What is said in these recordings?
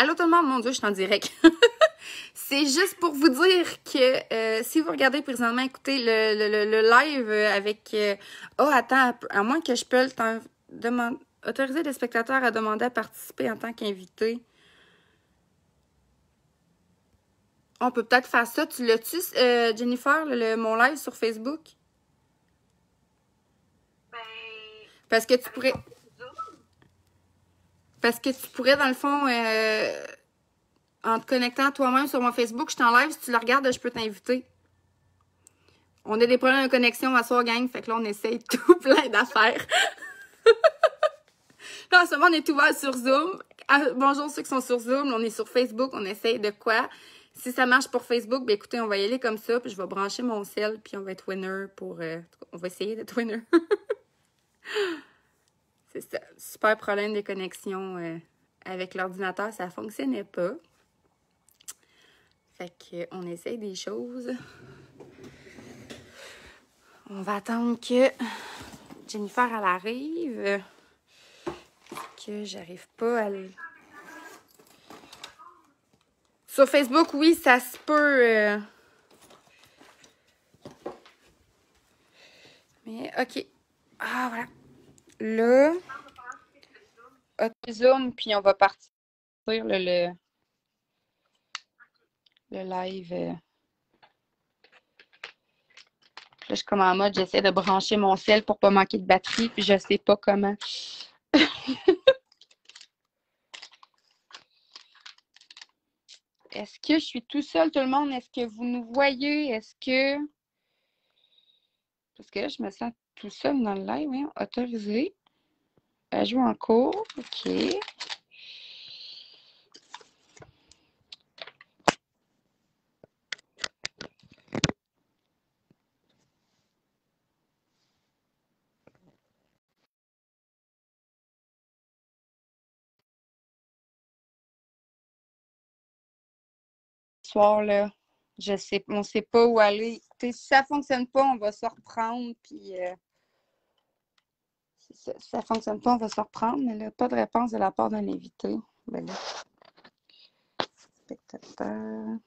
Allô tout le monde, mon Dieu, je suis en direct. C'est juste pour vous dire que si vous regardez présentement, écoutez le live avec... oh, attends, à moins que je peux autoriser les spectateurs à demander à participer en tant qu'invité. On peut peut-être faire ça. Tu l'as-tu, Jennifer, mon live sur Facebook? Ben, Parce que tu pourrais... Parce que tu pourrais, dans le fond, en te connectant toi-même sur mon Facebook, je t'en live. Si tu le regardes, je peux t'inviter. On a des problèmes de connexion à soir, gang. Fait que là, on essaye tout plein d'affaires. Là, en ce moment, on est ouvert sur Zoom. Bonjour ceux qui sont sur Zoom. On est sur Facebook. On essaye de quoi? Si ça marche pour Facebook, ben écoutez, on va y aller comme ça. Puis je vais brancher mon cell. Puis on va être winner pour... on va essayer d'être winner. C'est ça. Super problème de connexion avec l'ordinateur. Ça fonctionnait pas. Fait qu'on essaye des choses. On va attendre que Jennifer, elle arrive. Que j'arrive pas à le... Sur Facebook, oui, ça se peut. Mais, OK. Ah, voilà. Là, OK, Zoom, puis on va partir le live. Là, je suis comme en mode, j'essaie de brancher mon cell pour pas manquer de batterie, puis je sais pas comment. Est-ce que je suis tout seul, tout le monde? Est-ce que vous nous voyez? Est-ce que... Parce que là, je me sens tout seul dans le live. Hein? Autorisé. À jouer en cours. OK. Soir, là, on sait pas où aller. Écoutez, si ça fonctionne pas, on va se reprendre, puis si ça fonctionne pas, on va se reprendre, mais là, pas de réponse de la part d'un invité. Ben là, spectateur.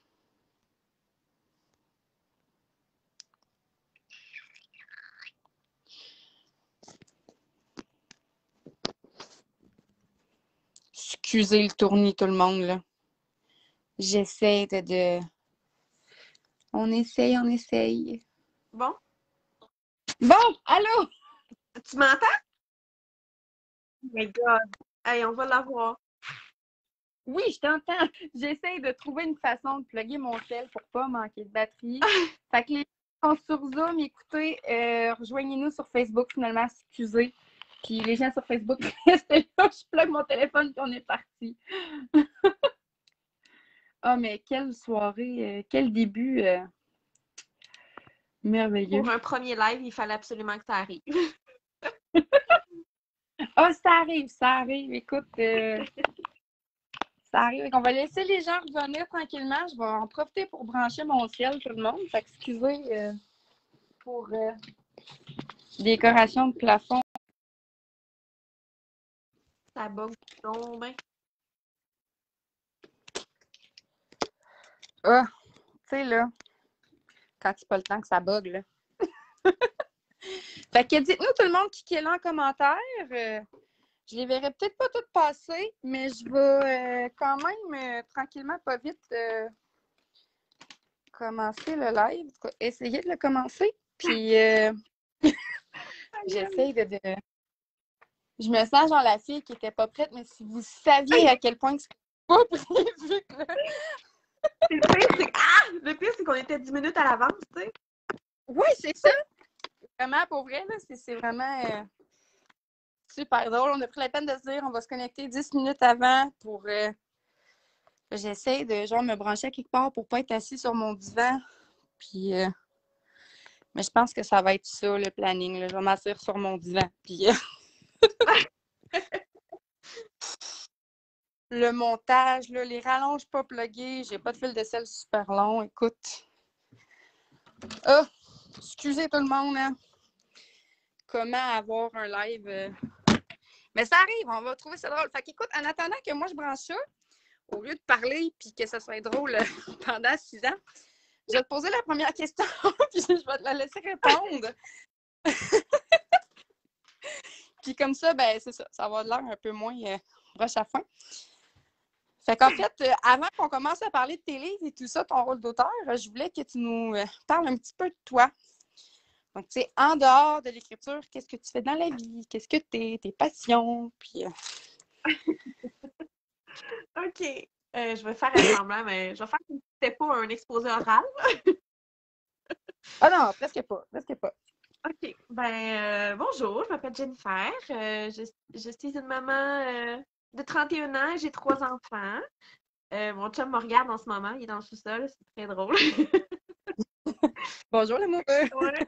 Excusez le tournis, tout le monde, là. J'essaie de... On essaye, on essaye. bon. Bon, allô? Tu m'entends? Oh my God. Hey, on va l'avoir. Oui, je t'entends. J'essaie de trouver une façon de plugger mon cell pour pas manquer de batterie. Fait que les gens sont sur Zoom, écoutez, rejoignez-nous sur Facebook, finalement, excusez. Puis les gens sur Facebook, restez là, je plug mon téléphone puis on est parti. Ah, mais quelle soirée, quel début merveilleux. Pour un premier live, il fallait absolument que ça arrive. Ah, ça arrive. Écoute, ça arrive. On va laisser les gens revenir tranquillement. Je vais en profiter pour brancher mon ciel, tout le monde. Fait que excusez pour décoration de plafond. Ça bug donc ben. Ah, tu sais, là, quand c'est pas le temps que ça bug, là. Fait que dites-nous tout le monde qui est là en commentaire. Je les verrai peut-être pas toutes passer, mais je vais quand même, tranquillement, pas vite, commencer le live. En tout cas, essayer de le commencer. Puis, j'essaye de... Je me sens genre la fille qui était pas prête, mais si vous saviez à quel point c'est pas prévu, là. Le pire, c'est qu'on était 10 minutes à l'avance, tu sais. Oui, c'est ça. Vraiment, pour vrai, là, c'est vraiment super drôle. On a pris la peine de se dire on va se connecter 10 minutes avant pour... j'essaie de genre me brancher à quelque part pour pas être assis sur mon divan. Puis... mais je pense que ça va être ça, le planning. Là. Je vais m'asseoir sur mon divan. Puis... le montage, là, les rallonges pas pluguées, j'ai pas de fil de sel super long. Écoute. Ah! Excusez tout le monde, hein. Comment avoir un live... Mais ça arrive, on va trouver ça drôle. Fait qu'écoute, en attendant que moi je branche ça, au lieu de parler puis que ça soit drôle pendant 6 ans, je vais te poser la première question puis je vais te la laisser répondre. Puis comme ça, ben c'est ça. Ça va de l'air un peu moins broche à foin. Fait qu'en fait, avant qu'on commence à parler de tes livres et tout ça, ton rôle d'auteur, je voulais que tu nous parles un petit peu de toi. Donc, tu sais, en dehors de l'écriture, qu'est-ce que tu fais dans la vie? Qu'est-ce que tes passions? Puis, OK. Je vais faire un semblant, mais je vais faire comme si c'était pas un exposé oral. ah non, presque pas, presque pas. OK. Ben, bonjour, je m'appelle Jennifer. Je suis une maman de 31 ans et j'ai 3 enfants. Mon chum me regarde en ce moment, il est dans le sous-sol, c'est très drôle. Bonjour l'amoureux! Ouais.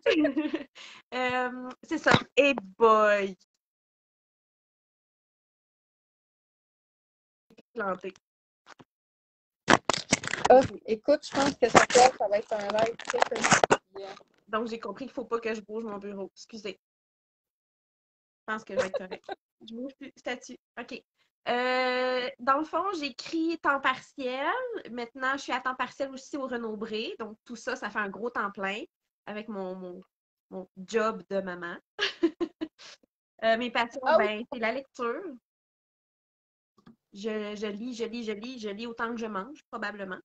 C'est ça. Hey boy! Planté. Ah, écoute, je pense que ça va être un live très connu. Donc, j'ai compris qu'il ne faut pas que je bouge mon bureau. Excusez. Je pense que je vais être correct. Je bouge plus. Statut. OK. Dans le fond, j'écris temps partiel. Maintenant, je suis à temps partiel aussi au Renaud-Bré. Donc, tout ça, ça fait un gros temps plein avec mon job de maman. Mes passions, Ah oui! ben, c'est la lecture. Je lis autant que je mange, probablement.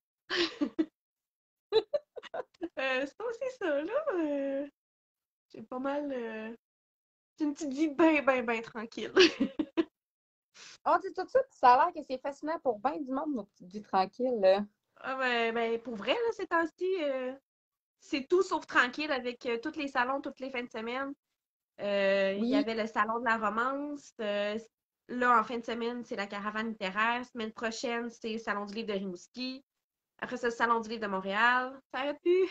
C'est aussi ça, là. J'ai pas mal. J'ai une petite vie bien tranquille. On dit tout ça, puis ça a l'air que c'est fascinant pour bien du monde, nos petites vies tranquilles. Là. Ah ben, pour vrai, là, ces temps-ci, c'est tout sauf tranquille avec tous les salons, toutes les fins de semaine. Il y Oui. avait le salon de la romance. Là, en fin de semaine, c'est la caravane littéraire. Semaine prochaine, c'est le salon du livre de Rimouski. Après ça, le salon du livre de Montréal. Ça arrête plus.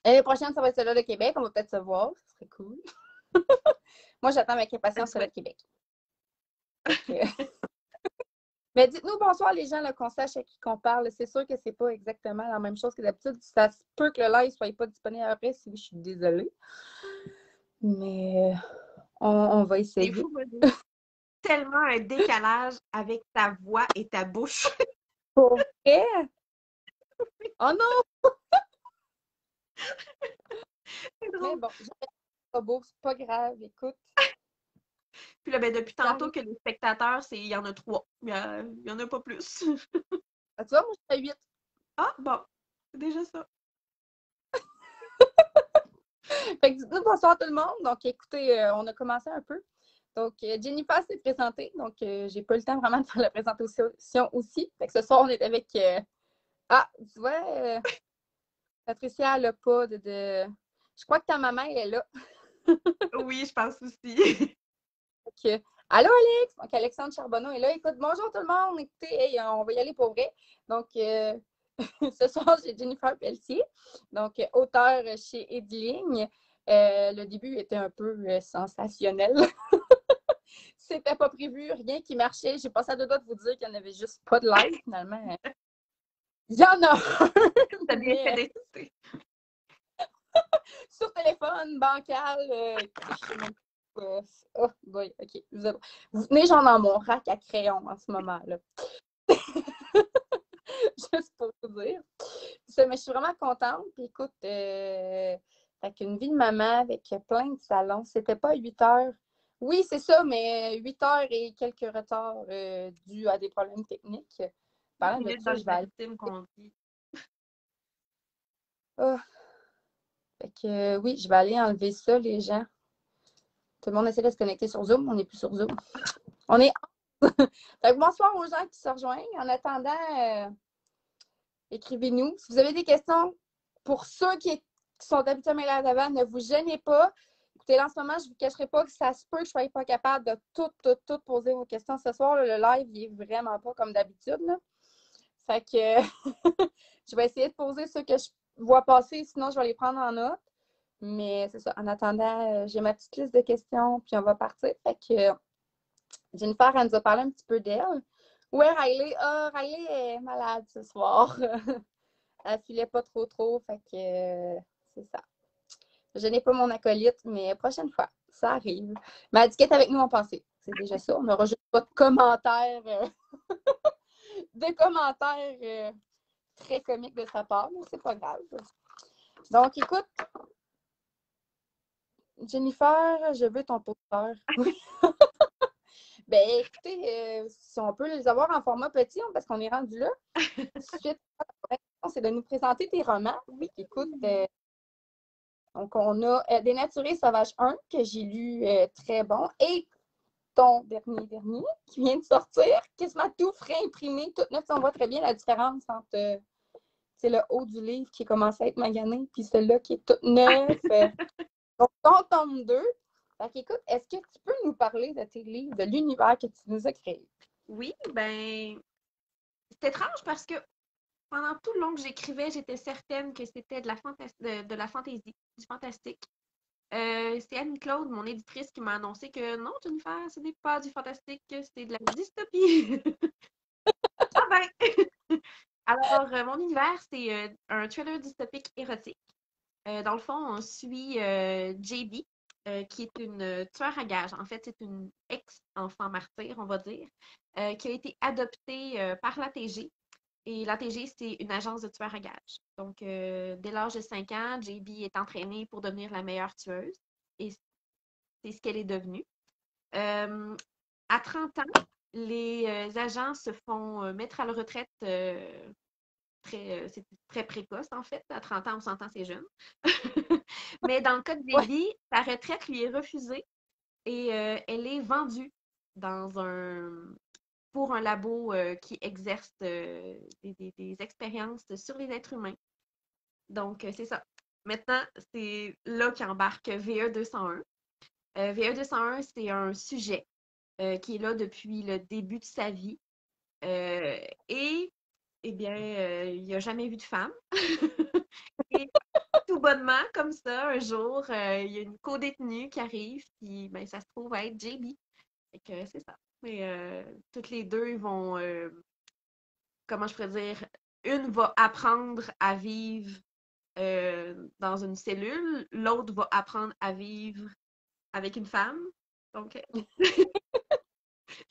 L'année prochaine, ça va être celui de Québec. On va peut-être se voir. Ce serait cool. Moi, j'attends avec impatience celui de Québec. Mais dites-nous bonsoir les gens, qu'on sache à qui qu'on parle. C'est sûr que c'est pas exactement la même chose que d'habitude. Ça se peut que le live soit pas disponible après. Si oui, je suis désolée. Mais on va C'est essayer. fou, moi, j'ai tellement un décalage avec ta voix et ta bouche. Pour vrai? Oh non! C'est Mais drôle. bon, pas beau, c'est pas grave. Écoute, Puis là, ben, depuis ça tantôt arrive. que les spectateurs, il y en a 3. Il y en a pas plus. Ah, tu vois, moi, je fais 8. Ah, bon, c'est déjà ça. Fait que dites-nous bonsoir tout le monde. Donc, écoutez, on a commencé un peu. Donc, Jennifer s'est présentée. Donc, j'ai pas eu le temps vraiment de faire la présentation aussi. Fait que ce soir, on est avec. Ah, tu vois, Patricia, elle n'a pas de. Je crois que ta maman, elle est là. Oui, je pense aussi. Donc, allô, Alex! Donc, Alexandre Charbonneau est là. Écoute, bonjour tout le monde. Écoutez, hey, on va y aller pour vrai. Donc, ce soir, j'ai Jennifer Pelletier, donc auteure chez Ediligne. Le début était un peu sensationnel. C'était pas prévu, rien qui marchait. J'ai passé à deux doigts de vous dire qu'il n'y en avait juste pas de live, finalement. Il y en a un! T'as bien fait Mais d'insister. sur téléphone, bancal, je sais même pas. Oh boy, OK. Vous tenez genre dans mon rack à crayon en ce moment-là. Juste pour vous dire. Mais je suis vraiment contente. Puis écoute, fait qu'une vie de maman avec plein de salons, c'était pas 8 heures. Oui, c'est ça, mais 8 heures et quelques retards dus à des problèmes techniques. Parlant de Minutes ça, je vais aller. d'algorithme qu'on dit. Ah, fait que oui, je vais aller enlever ça, les gens. Tout le monde essaie de se connecter sur Zoom. On n'est plus sur Zoom. On est. Fait que bonsoir aux gens qui se rejoignent. En attendant, écrivez-nous. Si vous avez des questions, pour ceux qui sont habitués à l'avant, ne vous gênez pas. Écoutez, là, en ce moment, je ne vous cacherai pas que ça se peut que je ne sois pas capable de tout poser vos questions ce soir. Le live, il n'est vraiment pas comme d'habitude. Fait que je vais essayer de poser ceux que je vois passer, sinon je vais les prendre en note. Mais c'est ça. En attendant, j'ai ma petite liste de questions, puis on va partir. Fait que Jennifer, elle nous a parlé un petit peu d'elle. Où est Riley? Ah, Riley est malade ce soir. Elle filait pas trop, fait que c'est ça. Je n'ai pas mon acolyte, mais prochaine fois, ça arrive. Mais elle dit qu'elle est avec nous en pensée. C'est déjà ça. On n'aura juste pas de commentaires de commentaires très comiques de sa part, mais c'est pas grave. Donc, écoute, Jennifer, je veux ton poster. Ben, écoutez, si on peut les avoir en format petit, parce qu'on est rendu là. Suite, c'est de nous présenter tes romans. Oui, écoute, donc on a Dénaturé Sauvage 1, que j'ai lu très bon, et ton dernier, qui vient de sortir, quasiment tout frais imprimé, tout neuf. On voit très bien la différence entre le haut du livre qui commence à être magané, puis celui-là qui est tout neuf. Donc, ton tome 2. Fait qu'écoute, est-ce que tu peux nous parler de tes livres, de l'univers que tu nous as créé? Oui, ben, c'est étrange parce que pendant tout le long que j'écrivais, j'étais certaine que c'était de la fantaisie, du fantastique. C'est Anne-Claude, mon éditrice, qui m'a annoncé que non, Jennifer, ce n'est pas du fantastique, c'est de la dystopie. Ah ben! Alors, mon univers, c'est un thriller dystopique érotique. Dans le fond, on suit JB, qui est une tueur à gages. En fait, c'est une ex-enfant martyr, on va dire, qui a été adoptée par l'ATG. Et l'ATG, c'est une agence de tueurs à gages. Donc, dès l'âge de 5 ans, JB est entraînée pour devenir la meilleure tueuse. Et c'est ce qu'elle est devenue. À 30 ans, les agents se font mettre à la retraite c'est très précoce, en fait. À 30 ans, on s'entend, c'est jeune. Mais dans le cas de Baby, sa retraite lui est refusée et elle est vendue dans pour un labo qui exerce des expériences sur les êtres humains. Donc, c'est ça. Maintenant, c'est là qu'embarque VE 201. VE 201, c'est un sujet qui est là depuis le début de sa vie. Et, eh bien, il n'a jamais vu de femme. Et tout bonnement, comme ça, un jour, il y a une co-détenue qui arrive, puis ben, ça se trouve être JB. Fait que c'est ça. Mais toutes les deux ils vont, comment je pourrais dire, une va apprendre à vivre dans une cellule, l'autre va apprendre à vivre avec une femme. Donc, je ne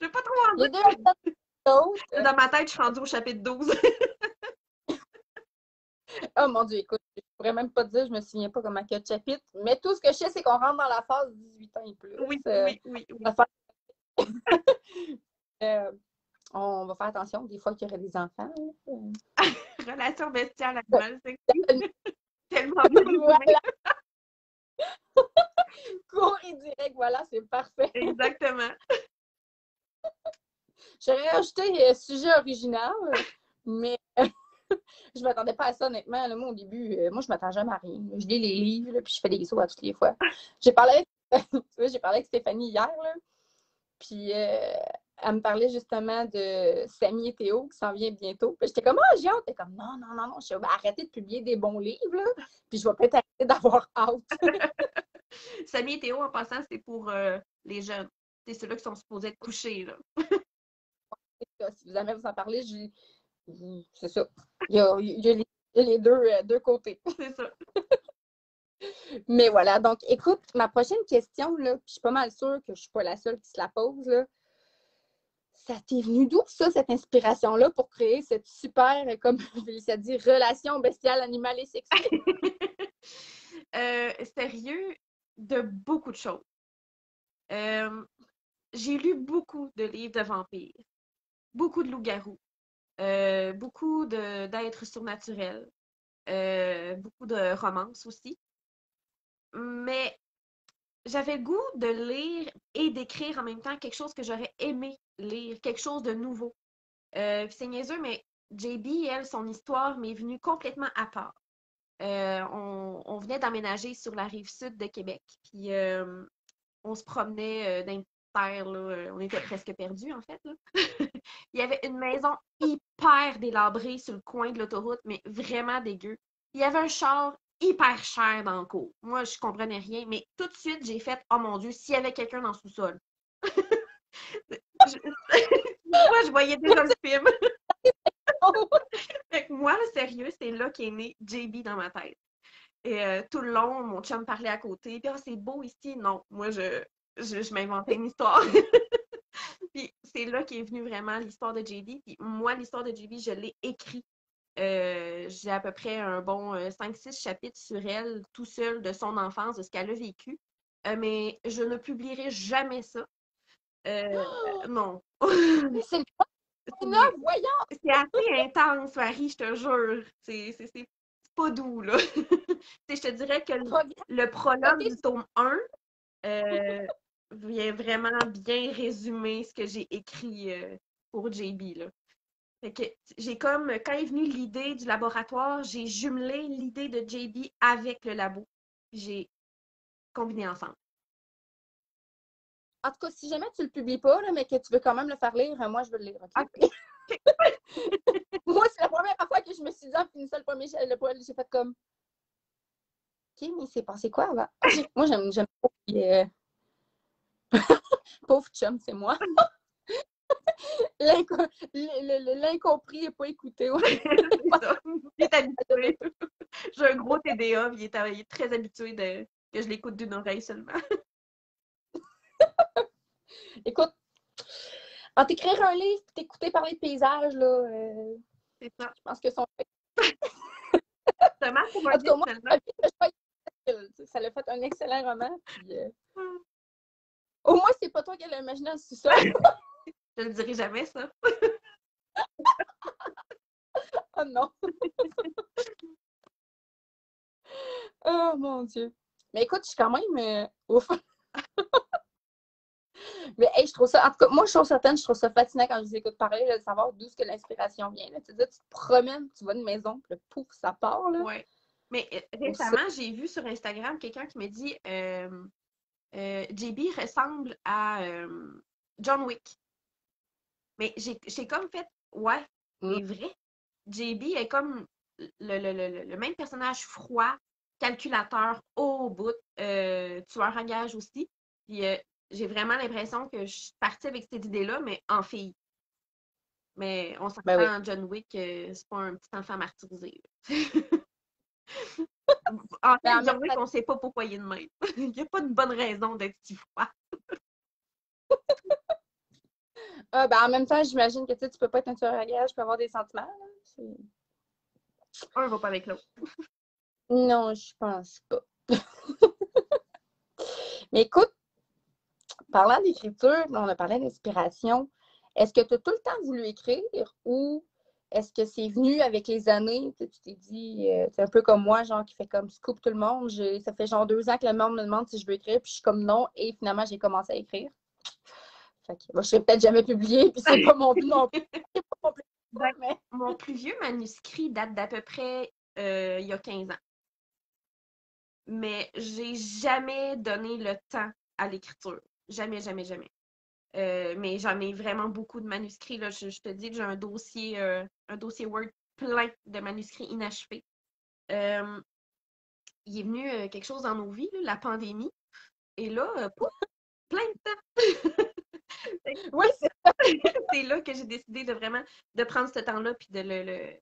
veux pas trop en Les dire. deux autres. Dans ma tête, je suis rendue au chapitre 12. Oh mon Dieu, écoute, je pourrais même pas te dire, je me souviens pas comment quel chapitre, mais tout ce que je sais, c'est qu'on rentre dans la phase 18 ans et plus. Oui, oui. On va faire attention des fois qu'il y aurait des enfants. Relation bestiale animale sexy. Tellement bien. Voilà, court et direct, voilà, c'est parfait. Exactement. J'aurais rajouté sujet original, mais je m'attendais pas à ça, honnêtement. Là, moi, au début, moi, je m'attends jamais à rien. Je lis les livres, là, puis je fais des sauts à toutes les fois. J'ai parlé avec Stéphanie hier, là, puis elle me parlait justement de Samy et Théo qui s'en vient bientôt. Puis j'étais comme, ah, j'ai hâte. Elle était comme, non, non, non, non. Je suis arrêtez de publier des bons livres, là, puis je vais peut-être arrêter d'avoir hâte. Samy et Théo, en passant, c'est pour les jeunes. C'est ceux-là qui sont supposés être couchés, là. Si jamais vous en parlez, c'est ça. Il y a les deux côtés. C'est ça. Mais voilà, donc écoute, ma prochaine question, là, je suis pas mal sûre que je ne suis pas la seule qui se la pose, là. Ça t'est venu d'où, ça, cette inspiration-là, pour créer cette super, comme Félicia dit, relation bestiale, animale et sexuelle? Sérieux, de beaucoup de choses. J'ai lu beaucoup de livres de vampires, beaucoup de loups-garous, beaucoup d'êtres surnaturels, beaucoup de romances aussi. Mais j'avais le goût de lire et d'écrire en même temps quelque chose que j'aurais aimé lire, quelque chose de nouveau. C'est niaiseux, mais JB, elle, son histoire m'est venue complètement à part. On venait d'emménager sur la rive sud de Québec, puis on se promenait dans une terre, là, on était presque perdus, en fait. Là. Il y avait une maison hyper délabrée sur le coin de l'autoroute, mais vraiment dégueu. Il y avait un char hyper cher dans le cours. Moi, je comprenais rien, mais tout de suite, j'ai fait « Oh mon Dieu, s'il y avait quelqu'un dans le sous-sol! » Moi, je voyais déjà le film. Fait que moi, le sérieux, c'est là qu'est né JB dans ma tête. Et tout le long, mon chum parlait à côté. Puis, c'est beau ici. Non, moi, je m'inventais une histoire. Puis, c'est là qu'est venue vraiment l'histoire de JB. Puis moi, l'histoire de JB, je l'ai écrit. J'ai à peu près un bon 5-6 chapitres sur elle, tout seul, de son enfance, de ce qu'elle a vécu. Mais je ne publierai jamais ça. Non. Mais c'est voyons! C'est assez intense, Marie, je te jure. C'est pas doux, là. Je te dirais que le prologue du tome 1 vient vraiment bien résumer ce que j'ai écrit pour JB, là. Fait que j'ai comme, quand est venue l'idée du laboratoire, j'ai jumelé l'idée de JB avec le labo. J'ai combiné ensemble. En tout cas, si jamais tu le publies pas, là, mais que tu veux quand même le faire lire, moi, je veux le lire. OK? OK. Moi, c'est la première fois que je me suis dit en finissant le premier j'ai fait comme OK, mais il s'est passé quoi avant? OK, moi, j'aime pas. Pauvre chum, c'est moi. L'incompris n'est pas écouté. Ouais. C'est ça. Il est habitué. J'ai un gros TDA, il est très habitué que je l'écoute d'une oreille seulement. Écoute, en t'écrire un livre et t'écouter parler de paysages, là, c'est ça. Je pense que son fait. Seulement pour un en tout cas, moi, seulement. ça l'a fait un excellent roman. Puis, au moins, c'est pas toi qui l'as imaginé en sous-sol. Je le dirai jamais, ça. Oh non! Oh mon Dieu! Mais écoute, je suis quand même ouf! Mais hey, je trouve ça, en tout cas, moi, je suis certaine, je trouve ça fascinant quand je vous écoute parler, là, de savoir d'où est-ce que l'inspiration vient. Là. Tu te promènes, tu vas d'une maison, puis pouf, ça part. Là. Ouais. Mais récemment, j'ai vu sur Instagram quelqu'un qui me dit JB ressemble à John Wick. Mais j'ai comme fait, ouais, c'est vrai. JB est comme le même personnage froid, calculateur au bout, tueur à gage aussi. Puis j'ai vraiment l'impression que je suis partie avec cette idée-là, mais en fille. Mais on s'entend, oui. John Wick, c'est pas un petit enfant martyrisé. En fait, John Wick, on ne sait pas pourquoi il est de même. Il n'y a pas de bonne raison d'être si froid. En même temps, j'imagine que tu peux pas être un tueur à gage, tu peux avoir des sentiments. Là. Un va pas avec l'autre. Non, je pense pas. Mais écoute, parlant d'écriture, on a parlé d'inspiration. Est-ce que tu as tout le temps voulu écrire ou est-ce que c'est venu avec les années? Tu t'es dit, c'est un peu comme moi, genre qui fait comme scoop tout le monde. Ça fait genre 2 ans que le monde me demande si je veux écrire, puis je suis comme non, et finalement j'ai commencé à écrire. Fait que, je ne serais peut-être jamais publiée, puis c'est pas mon but non plus. Mon plus vieux manuscrit date d'à peu près il y a 15 ans. Mais j'ai jamais donné le temps à l'écriture. Jamais, jamais, jamais. Mais j'en ai vraiment beaucoup de manuscrits. Là. Je te dis que j'ai un dossier Word plein de manuscrits inachevés. Il est venu quelque chose dans nos vies, là, la pandémie. Et là, plein de temps. Oui, c'est ça. C'est là que j'ai décidé de vraiment de prendre ce temps-là puis de le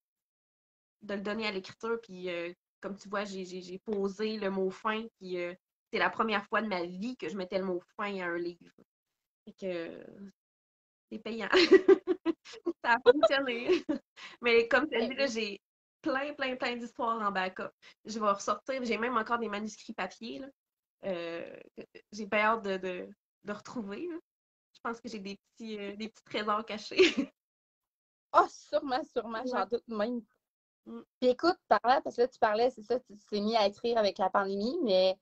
donner à l'écriture. Puis comme tu vois, j'ai posé le mot fin. Puis c'est la première fois de ma vie que je mettais le mot fin à un livre. Fait que c'est payant. Ça a fonctionné. Mais comme tu as dit, là, j'ai plein d'histoires en backup. Je vais ressortir. J'ai même encore des manuscrits papier. Là. J'ai pas hâte de retrouver. Là. Je pense que j'ai des petits trésors cachés. Oh, sûrement, j'en doute même. Puis écoute, parce que là, tu parlais, c'est ça, tu t'es mis à écrire avec la pandémie, mais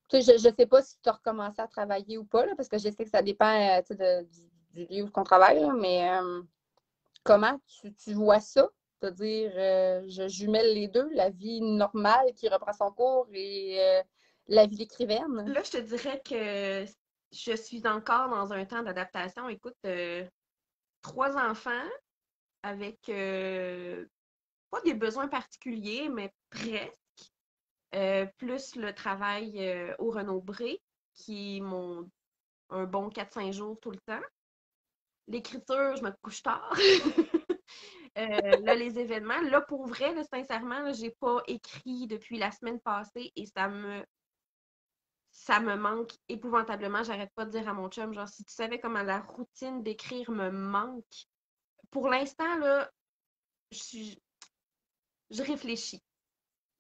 tu sais, je ne sais pas si tu as recommencé à travailler ou pas, là, parce que je sais que ça dépend du lieu où on travaille, là, mais comment tu vois ça? C'est-à-dire, je jumelle les deux, la vie normale qui reprend son cours et la vie d'écrivaine. Là, je te dirais que je suis encore dans un temps d'adaptation. Écoute, 3 enfants avec pas des besoins particuliers, mais presque. Plus le travail au Renaud-Bré, qui est un bon 4-5 jours tout le temps. L'écriture, je me couche tard. Là, les événements. Là, pour vrai, là, sincèrement, je n'ai pas écrit depuis la semaine passée et ça me manque épouvantablement. J'arrête pas de dire à mon chum, genre, si tu savais comment la routine d'écrire me manque. Pour l'instant, là, je suis- je réfléchis.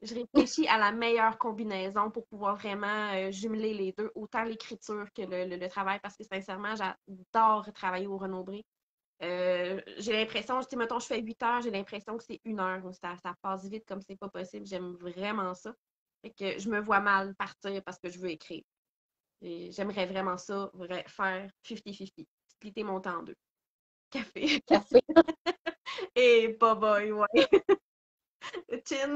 Je réfléchis à la meilleure combinaison pour pouvoir vraiment jumeler les deux, autant l'écriture que le travail, parce que sincèrement, j'adore travailler au Renaud-Bré. J'ai l'impression, mettons, je fais 8 heures, j'ai l'impression que c'est 1 heure. Ça passe vite comme c'est pas possible. J'aime vraiment ça. Fait que je me vois mal partir parce que je veux écrire. Et j'aimerais vraiment ça, faire 50-50. Splitter mon temps en deux. Café. Café. Et bye-bye, ouais. Chin.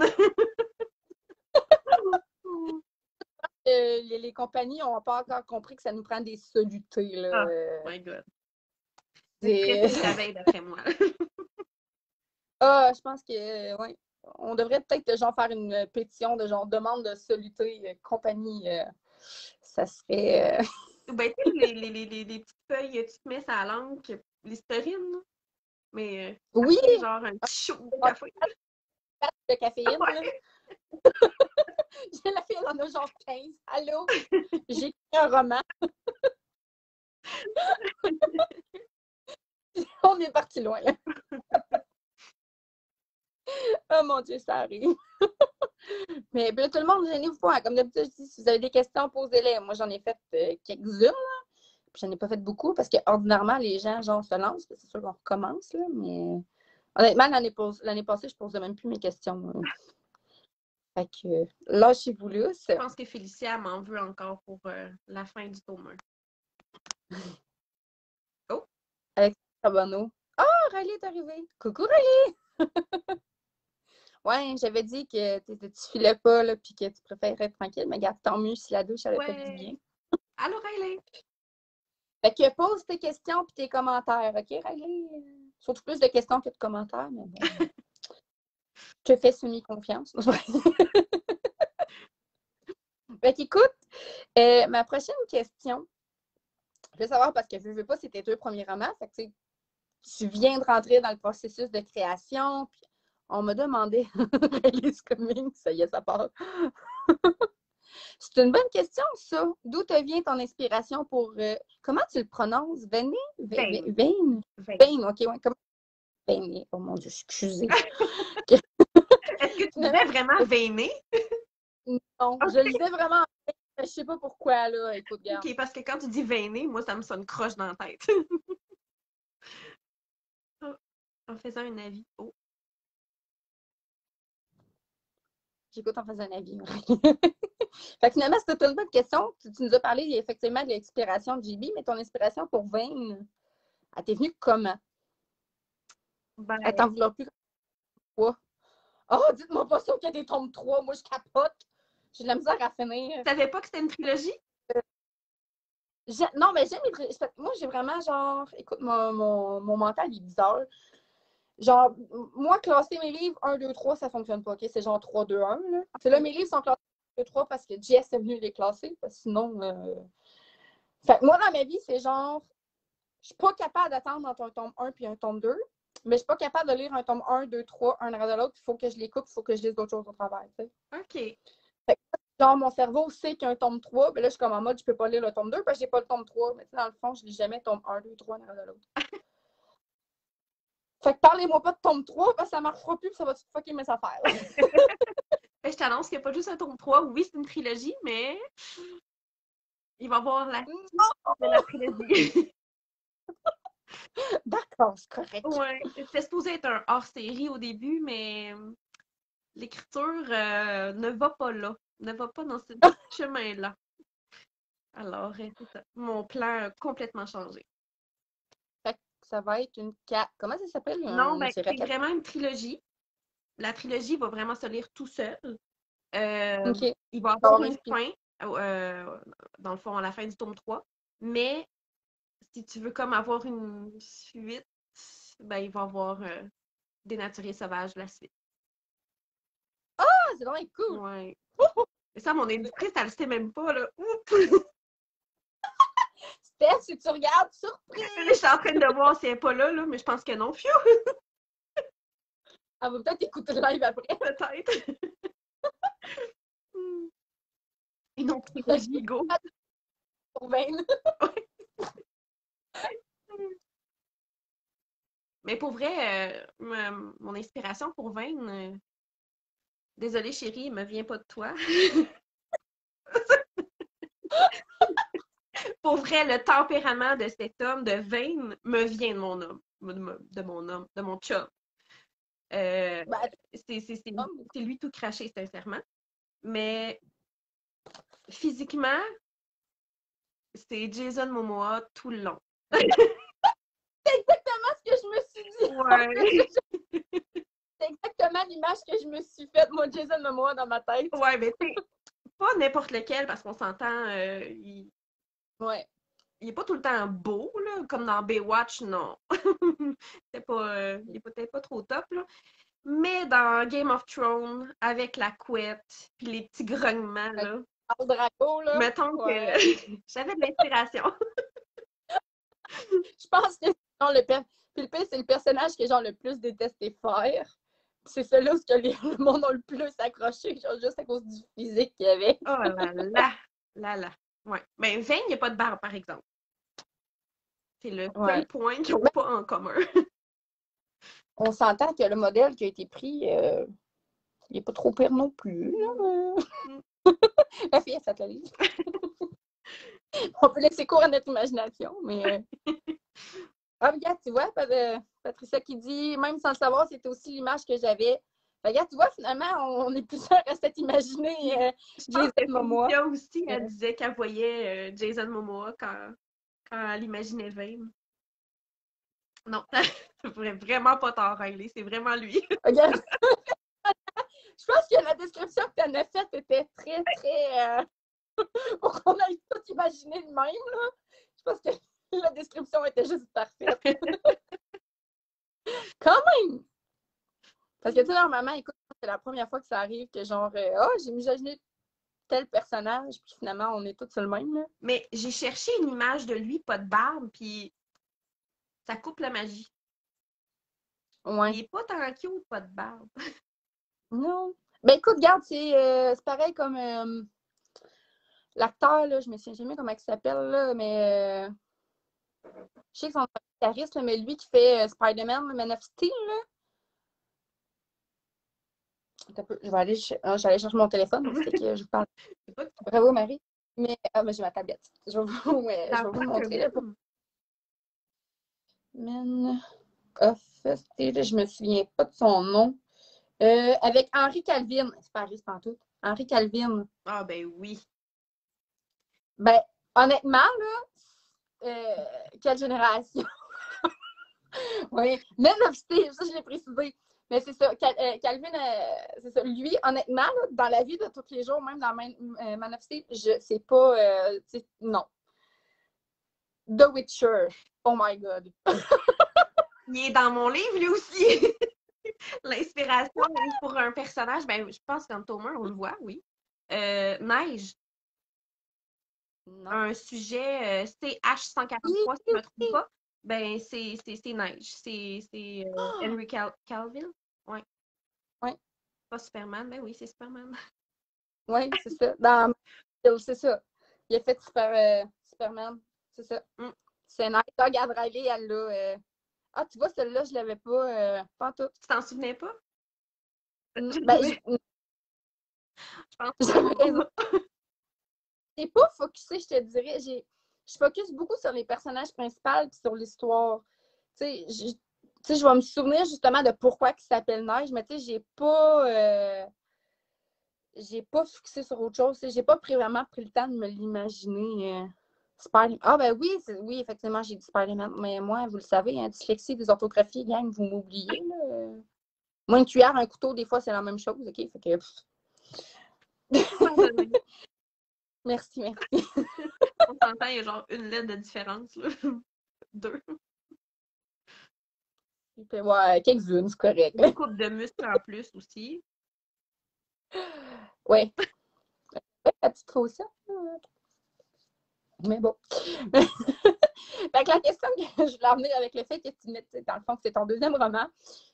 Les compagnies n'ont pas encore compris que ça nous prend des solutés. Là. Oh my God. C'est C'est- stressé la veille, d'après moi. Ah, je pense que ouais. On devrait peut-être genre faire une pétition de genre demande de soluté compagnie. Ça serait. Ben, tu sais, les petites feuilles, tu te mets ça à langue, l'hystérine, là. Mais Oui! après, genre un petit shot de café. De caféine, là. Ouais. J'ai la fille, elle en a genre 15. Allô? J'ai écrit un roman. On est parti loin, là. Oh mon Dieu, ça arrive. Mais ben, tout le monde, gênez-vous pas. Comme d'habitude, je dis, si vous avez des questions, posez-les. Moi, j'en ai fait quelques-unes, là. Puis j'en ai pas fait beaucoup parce qu'ordinairement, les gens, genre, se lancent. C'est sûr qu'on recommence, là. Mais honnêtement, l'année passée, je posais même plus mes questions. Là. Fait que lâchez-vous là. Je pense que Félicia m'en veut encore pour la fin du tome 1. Oh! Avec Charbonneau. Ah, Riley est arrivé. Coucou, Riley! Ouais, j'avais dit que tu filais pas, là, puis que tu préférais être tranquille. Mais regarde, tant mieux si la douche avait fait du bien. Ouais! Allô, Riley! Fait que pose tes questions puis tes commentaires, OK, Riley? Surtout plus de questions que de commentaires, mais bon. Je te fais semi-confiance. Fait qu'écoute, ma prochaine question, je veux savoir parce que je veux pas, c'est tes 2 premiers romans. Fait que tu viens de rentrer dans le processus de création, puis on m'a demandé Release Coming, ça y est, ça part. C'est une bonne question, ça. D'où te vient ton inspiration pour. Comment tu le prononces? Veine? Veine. Veine? Veine. Veine, OK, ouais. Comment? Veine. Oh mon Dieu, excusez. Est-ce que tu disais vraiment veiner? Non, je le disais vraiment. Je sais pas pourquoi, là. Écoute, regarde. OK, parce que quand tu dis veiner, moi, ça me sonne croche dans la tête. Oh, en faisant un avis. Oh. J'écoute en faisant un avis. Fait que finalement, c'était une bonne question. Tu nous as parlé effectivement de l'inspiration de JB, mais ton inspiration pour Vane, elle t'est venue comment? Ben, Elle t'en voulait plus quoi? Oh, dites-moi pas ça qu'il y a des tomes 3. Moi, je capote. J'ai de la misère à finir. tu savais pas que c'était une trilogie? Non, mais j'aime les. Moi, j'ai vraiment genre. Écoute, mon mental est bizarre. Genre, moi, classer mes livres 1, 2, 3, ça fonctionne pas. OK? C'est genre 3, 2, 1. Là, là mes livres sont classés 1, 2, 3 parce que Jess est venu les classer. Parce que sinon. Fait que moi, dans ma vie, c'est genre. Je suis pas capable d'attendre entre un tome 1 puis un tome 2, mais je suis pas capable de lire un tome 1, 2, 3, un après de l'autre. Il faut que je les coupe, il faut que je lise d'autres choses au travail. T'sais. OK. Fait que, genre, mon cerveau sait qu'il y a un tome 3, mais là, je suis comme en mode, je peux pas lire le tome 2 parce que j'ai pas le tome 3. Mais dans le fond, je lis jamais tome 1, 2, 3, un après de l'autre. Fait que parlez-moi pas de tome 3 parce que ça marchera plus et ça va tout fucker mes affaires. Je t'annonce qu'il n'y a pas juste un tome 3. Oui, c'est une trilogie, mais il va y avoir la suite de la trilogie. D'accord, c'est correct. Ouais, c'était supposé être un hors-série au début, mais l'écriture ne va pas là. Ne va pas dans ce chemin-là. Alors, c'est ça. Mon plan a complètement changé. Fait que ça va être une 4. Comment ça s'appelle? Non, Une ben, série à c'est 4. vraiment une trilogie. La trilogie va vraiment se lire tout seul. OK. Il va y avoir une fin, dans le fond, à la fin du tome 3. Mais si tu veux comme avoir une suite, ben, il va y avoir Dénaturé sauvage la suite. Ah, c'est vraiment cool. Ouais. Et ça, mon éditrice, elle le sait même pas, là. Steph, si tu regardes, surprise! Là, je suis en train de voir si elle n'est pas là, mais je pense que non. Phew, Elle va peut-être écouter le live après. peut-être. Une autre trilogie, go! Pour Vane. Mais pour vrai, mon inspiration pour Vane, désolée chérie, elle me vient pas de toi. Pour vrai, le tempérament de cet homme, de Vane, me vient de mon homme. De mon chum. Ben, C'est lui tout craché, sincèrement. Mais physiquement, c'est Jason Momoa tout le long. c'est exactement ce que je me suis dit. Ouais. C'est exactement l'image que je me suis faite, moi, Jason Momoa, dans ma tête. Ouais, mais c'est pas n'importe lequel, parce qu'on s'entend, Ouais. il est pas tout le temps beau, là, comme dans Baywatch, non. Il est peut-être pas trop top, là. Mais dans Game of Thrones, avec la couette, puis les petits grognements, là, Al Drago, là. mettons que Ouais. j'avais de l'inspiration. Je pense que genre, puis le pire, c'est le personnage que genre le plus détesté faire. C'est celui où le monde a le plus accroché, genre juste à cause du physique qu'il y avait. Oh là là, là là. Ouais. Ben, Vane, il n'y a pas de barbe, par exemple. C'est le seul point qu'ils n'ont pas en commun. On s'entend que le modèle qui a été pris, il n'est pas trop pire non plus. La fille a fait la liste. On peut laisser cours à notre imagination, mais... Ah, regarde, tu vois, Patricia qui dit, même sans le savoir, c'était aussi l'image que j'avais. Regarde, tu vois, finalement, on est plusieurs à s'être imaginé Jason Momoa. Momoa aussi, elle disait qu'elle voyait Jason Momoa quand elle imaginait Vane. Non, ça pourrait vraiment pas t'en rêver, c'est vraiment lui. Regarde. Je pense que la description que tu en as faite était très, très... pour qu'on aille tout imaginer le même, là. Je pense que la description était juste parfaite. Quand même! Parce que, tu sais, normalement, écoute, c'est la première fois que ça arrive que genre, j'ai imaginé tel personnage, puis finalement, on est tous sur le même, là. Mais j'ai cherché une image de lui, pas de barbe, puis ça coupe la magie. Ouais. Il est pas tant cute, pas de barbe. Non. Ben écoute, regarde, c'est pareil comme l'acteur, là, je me souviens jamais comment il s'appelle, là, mais je sais que c'est un guitariste, mais lui qui fait Spider-Man, Man of Steel, là. Je vais aller j'allais chercher mon téléphone, c'était que je vous parle. Bravo, Marie. Mais j'ai ma tablette. Je vais vous le montrer. Là, Man of Steel, je me souviens pas de son nom. Avec Henri Calvin. C'est pas juste en tout. Henri Calvin. Ah, ben oui. Ben, honnêtement, là, quelle génération? Oui, Man of Steel, ça, je l'ai précisé. Mais c'est ça, Calvin, c'est ça. Lui, honnêtement, là, dans la vie de tous les jours, même dans Man of Steel, je sais pas, non. The Witcher. Oh my God. Il est dans mon livre, lui aussi. L'inspiration pour un personnage, ben, je pense qu'en Tomer, on le voit, oui. Neige. Non. Un sujet CH143, si je ne me trompe pas. Ben, c'est Neige. C'est Henry Cavill. Oui. Oui. Pas Superman, ben oui, c'est Superman. Oui, c'est ça. C'est ça. Il a fait Superman. C'est ça. C'est Night Dog à Riley, elle l'a. Ah, tu vois, celle-là, je l'avais pas en tout. Tu t'en souvenais pas? Ben, je pense que j'ai pas focusé, je te dirais. Je focus beaucoup sur les personnages principaux et sur l'histoire. Tu sais, je vais me souvenir justement de pourquoi il s'appelle Neige, mais tu sais, j'ai pas focusé sur autre chose. J'ai pas vraiment pris le temps de me l'imaginer. Spider-Man. Ah, ben oui, oui, effectivement, j'ai dit Spider-Man. Mais moi, vous le savez, hein, dyslexie, désorthographie, gang, vous m'oubliez. Moi, une cuillère, un couteau, des fois, c'est la même chose. OK? Fait que. Merci. On s'entend, il y a genre une lettre de différence. Là. 2. Ouais, quelques-unes, c'est correct. Une coupe de muscles en plus aussi. Ouais. La petite fausse. Mais bon. Fait que la question que je voulais emmener avec le fait que dans le fond, que c'est ton deuxième roman,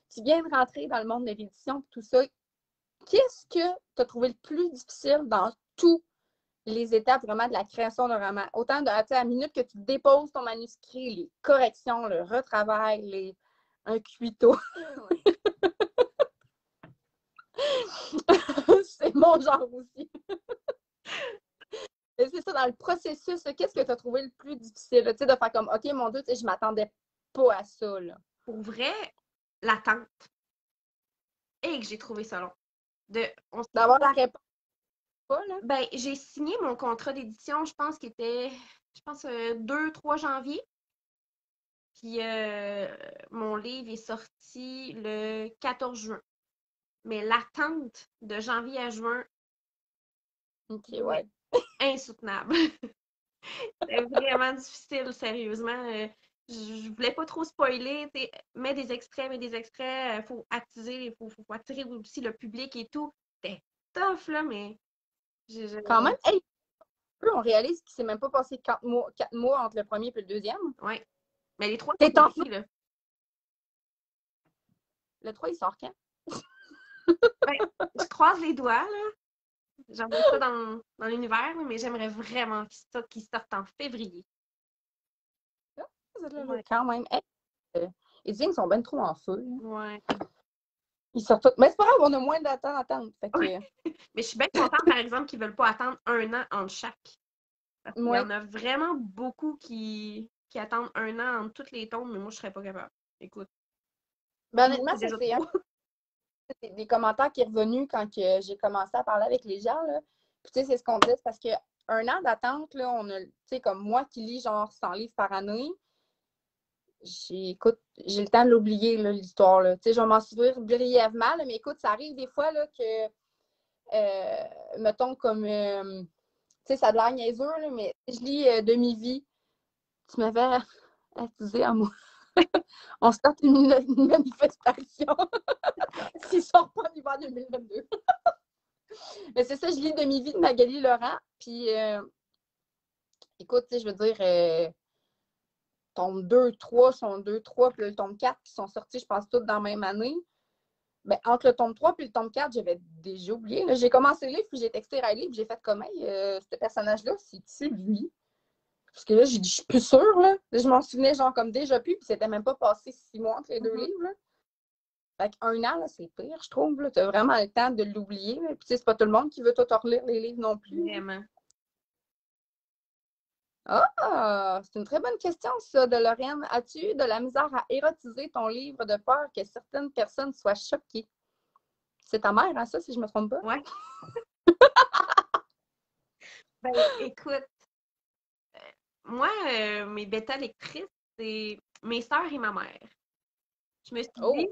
tu viens de rentrer dans le monde de l'édition, tout ça. Qu'est-ce que tu as trouvé le plus difficile dans tous les étapes vraiment de la création d'un roman. Autant de, tu sais, à la minute que tu déposes ton manuscrit, les corrections, le retravail, un cuito. C'est mon genre aussi. Et c'est ça, dans le processus, qu'est-ce que tu as trouvé le plus difficile? Tu sais, de faire comme, OK, mon Dieu, je m'attendais pas à ça. Là. Pour vrai, l'attente. Et que j'ai trouvé ça long. D'avoir la réponse pas, là. Ben, j'ai signé mon contrat d'édition, je pense qu'il était, 2-3 janvier. Puis mon livre est sorti le 14 juin. Mais l'attente de janvier à juin, OK, ouais. insoutenable. C'était vraiment difficile, sérieusement. Je voulais pas trop spoiler. Mets des extraits, il faut attiser, faut attirer aussi le public et tout. C'était tough, là, mais. Quand même, hey, on réalise qu'il s'est même pas passé 4 mois entre le premier et le deuxième. Ouais. Mais les 3 sont C'est en écrits, là. Le 3, il sort quand? Ben, je croise les doigts, là. J'envoie ça dans l'univers, mais j'aimerais vraiment qu'il sorte en février. Ouais. Quand même. Hey, les signes sont bien trop en feu. Là. Ouais. Ils sortent tous. Mais c'est pas grave, on a moins de temps d'attente. Fait que... Ouais. Mais je suis bien contente, par exemple, qu'ils ne veulent pas attendre 1 an entre chaque. Parce qu'il y en a vraiment beaucoup qui attendent 1 an entre toutes les tombes, mais moi, je serais pas capable. Écoute. Ben, honnêtement, ça, c'est des commentaires qui sont revenus quand j'ai commencé à parler avec les gens. Là. Puis, tu sais, c'est ce qu'on dit, c'est parce qu'un an d'attente, là, on a, tu sais, comme moi qui lis genre 100 livres par année, écoute, j'ai le temps de l'oublier, l'histoire. Tu sais, je vais m'en souvenir brièvement, là, mais écoute, ça arrive des fois là, que, mettons, comme, tu sais, ça a de l'air niaiseux, là, mais je lis Demi-vie. Tu m'avais attisé à moi. On starte une manifestation s'il sort pas en hiver 2022. Mais c'est ça, je lis Demi-vie de Magali Laurent. Puis, écoute, je veux dire, tome 2, 3 sont 2, 3, puis le tome 4 qui sont sortis, je pense, toutes dans la même année. Ben, entre le tome 3 et le tome 4, j'avais déjà oublié. Là. J'ai commencé le livre, puis j'ai texté Riley, puis j'ai fait comment, ce personnage-là, c'est-tu lui? Parce que là, j'ai dit, je suis plus sûre, là. Je m'en souvenais, genre, comme déjà plus, puis c'était même pas passé 6 mois entre les deux livres, là. Fait qu'un an, là, c'est pire, je trouve, là. T'as vraiment le temps de l'oublier, là. Puis, tu sais, c'est pas tout le monde qui veut tout relire les livres non plus. Vraiment. Ah, c'est une très bonne question, ça, de Lorraine. As-tu eu de la misère à érotiser ton livre de peur que certaines personnes soient choquées? C'est ta mère, hein, ça, si je me trompe pas? Ouais. Ben, écoute, moi, mes bêta lectrices, c'est mes sœurs et ma mère. Je me suis dit,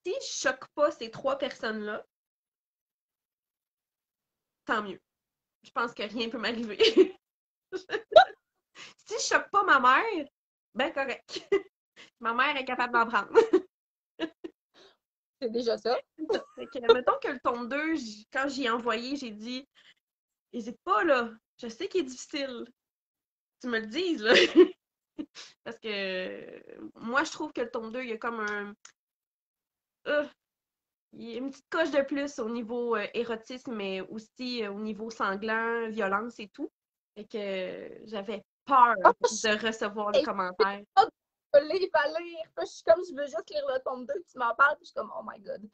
si je choque pas ces 3 personnes-là, tant mieux. Je pense que rien peut m'arriver. Si je choque pas ma mère, ben correct. Ma mère est capable d'en prendre. C'est déjà ça. Fait que, mettons que le tome 2, quand j'y ai envoyé, j'ai dit, hésite pas, là. Je sais qu'il est difficile. Tu me le dises, là. Parce que moi, je trouve que le tome 2, il y a comme il y a une petite coche de plus au niveau érotisme, mais aussi au niveau sanglant, violence et tout. Fait que j'avais peur de recevoir les commentaires. Je livre à lire. Je suis comme, je veux juste lire le tome 2, tu m'en parles, puis je suis comme, oh my god.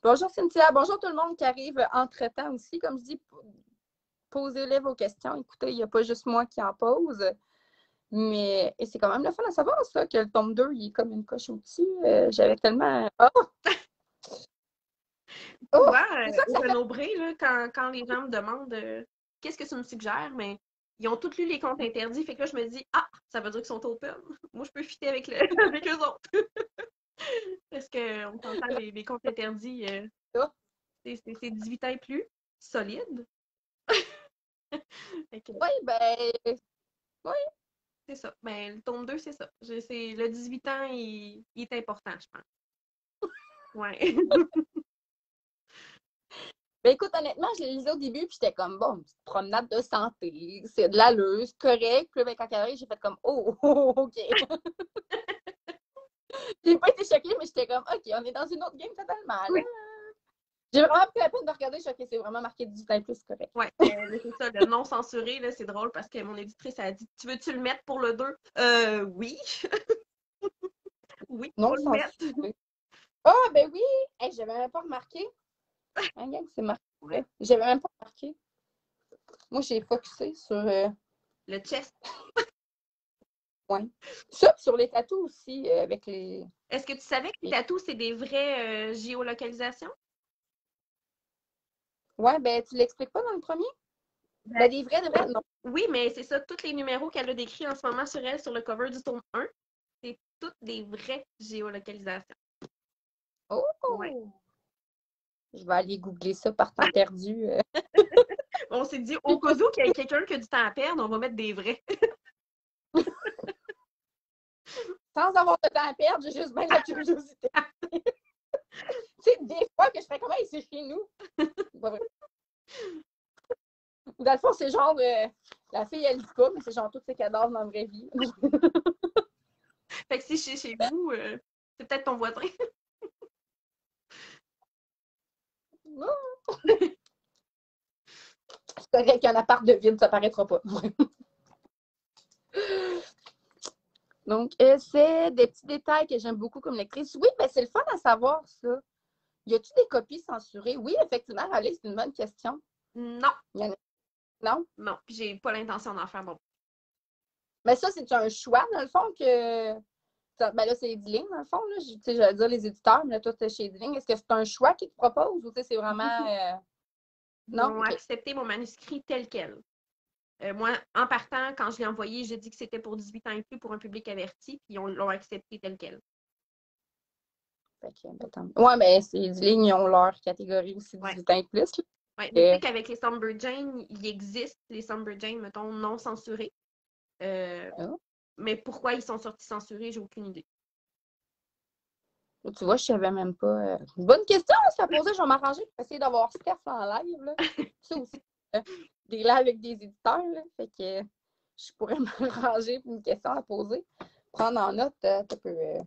Bonjour Cynthia, bonjour tout le monde qui arrive entre-temps aussi. Comme je dis, posez-les vos questions. Écoutez, il n'y a pas juste moi qui en pose. Mais c'est quand même le fun à savoir, ça, que le tome 2, il est comme une coche au-dessus. J'avais tellement... Oh! Au Renaud-Bré, quand les gens me demandent qu'est-ce que tu me suggères, mais ils ont tous lu les comptes interdits, fait que là, je me dis, ah, ça veut dire qu'ils sont open. Moi, je peux fitter avec, avec eux autres. Parce qu'on s'entend, les comptes interdits, c'est 18 ans et plus, solide. Oui, ben, oui. C'est ça. Ben, le tome 2, c'est ça. Le 18 ans, il est important, je pense. Ouais. Ben écoute, honnêtement, je l'ai lisé au début, puis j'étais comme, bon, une petite promenade de santé, c'est de l'allure, c'est correct. Puis ben, quand elle arrive, j'ai fait comme, OK. J'ai pas été choquée, mais j'étais comme, OK, on est dans une autre game totalement, là. J'ai vraiment pris la peine de regarder, je suis OK, c'est vraiment marqué 18 ans et plus, c'est correct. Ouais, mais c'est ça, le non censuré, là, c'est drôle parce que mon éditrice a dit Tu veux-tu le mettre pour le 2? Oui. Oui, Non faut le mettre. censuré. Ah, ben oui! Hey, j'avais même pas remarqué. Regarde, c'est marqué. Ouais. J'avais même pas remarqué. Moi, j'ai focusé sur. Le chest. Ouais. Ça, puis sur les tatous aussi, avec les. Est-ce que tu savais que les tatous, c'est des vraies géolocalisations? Ouais, ben, tu l'expliques pas dans le premier? Ben, des vrais, non. Oui, mais c'est ça, tous les numéros qu'elle a décrits en ce moment sur elle, sur le cover du tome 1, c'est toutes des vraies géolocalisations. Oh! Ouais. Je vais aller googler ça par temps perdu. On s'est dit, au cas où qu'il y a quelqu'un qui a du temps à perdre, on va mettre des vrais. Sans avoir de temps à perdre, j'ai juste bien la curiosité. Tu sais, des fois que je fais comment c'est chez nous. C'est pas vrai. Dans le fond, c'est genre, la fille, elle dit pas, mais c'est genre tous ses cadavres dans la vraie vie. Fait que si c'est chez vous, c'est peut-être ton voisin. C'est correct qu'un appart de vide, ça paraîtra pas. Donc, c'est des petits détails que j'aime beaucoup comme lectrice. Oui, ben c'est le fun à savoir, ça. Y a-tu des copies censurées? Oui, effectivement, Alice, c'est une bonne question. Non. Y en a... Non? Non, puis j'ai pas l'intention d'en faire bon. Mais ça, c'est un choix, dans le fond, que. Ben là, c'est Edilink, dans le fond. Là. J'allais dire les éditeurs, mais là, toi, t'es chez Edilink. Est-ce que c'est un choix qu'ils te proposent ou c'est vraiment. Ils Non? ont OK. accepté mon manuscrit tel quel. Moi, en partant, quand je l'ai envoyé, j'ai dit que c'était pour 18 ans et plus pour un public averti, puis ils l'ont accepté tel quel. Ouais, mais c'est Edilink, ils ont leur catégorie aussi 18 ans et plus. Ouais, mais tu sais qu'avec les Somber Jane, il existe les Somber Jane, mettons, non censurés. Oh. Mais pourquoi ils sont sortis censurés, j'ai aucune idée. Tu vois, je savais même pas. Bonne question, ça posait. Je vais m'arranger pour essayer d'avoir Steph en live. Là. Tu sais aussi, des lives avec des éditeurs. Là, fait que je pourrais m'arranger pour une question à poser. Prendre en note, tu peux.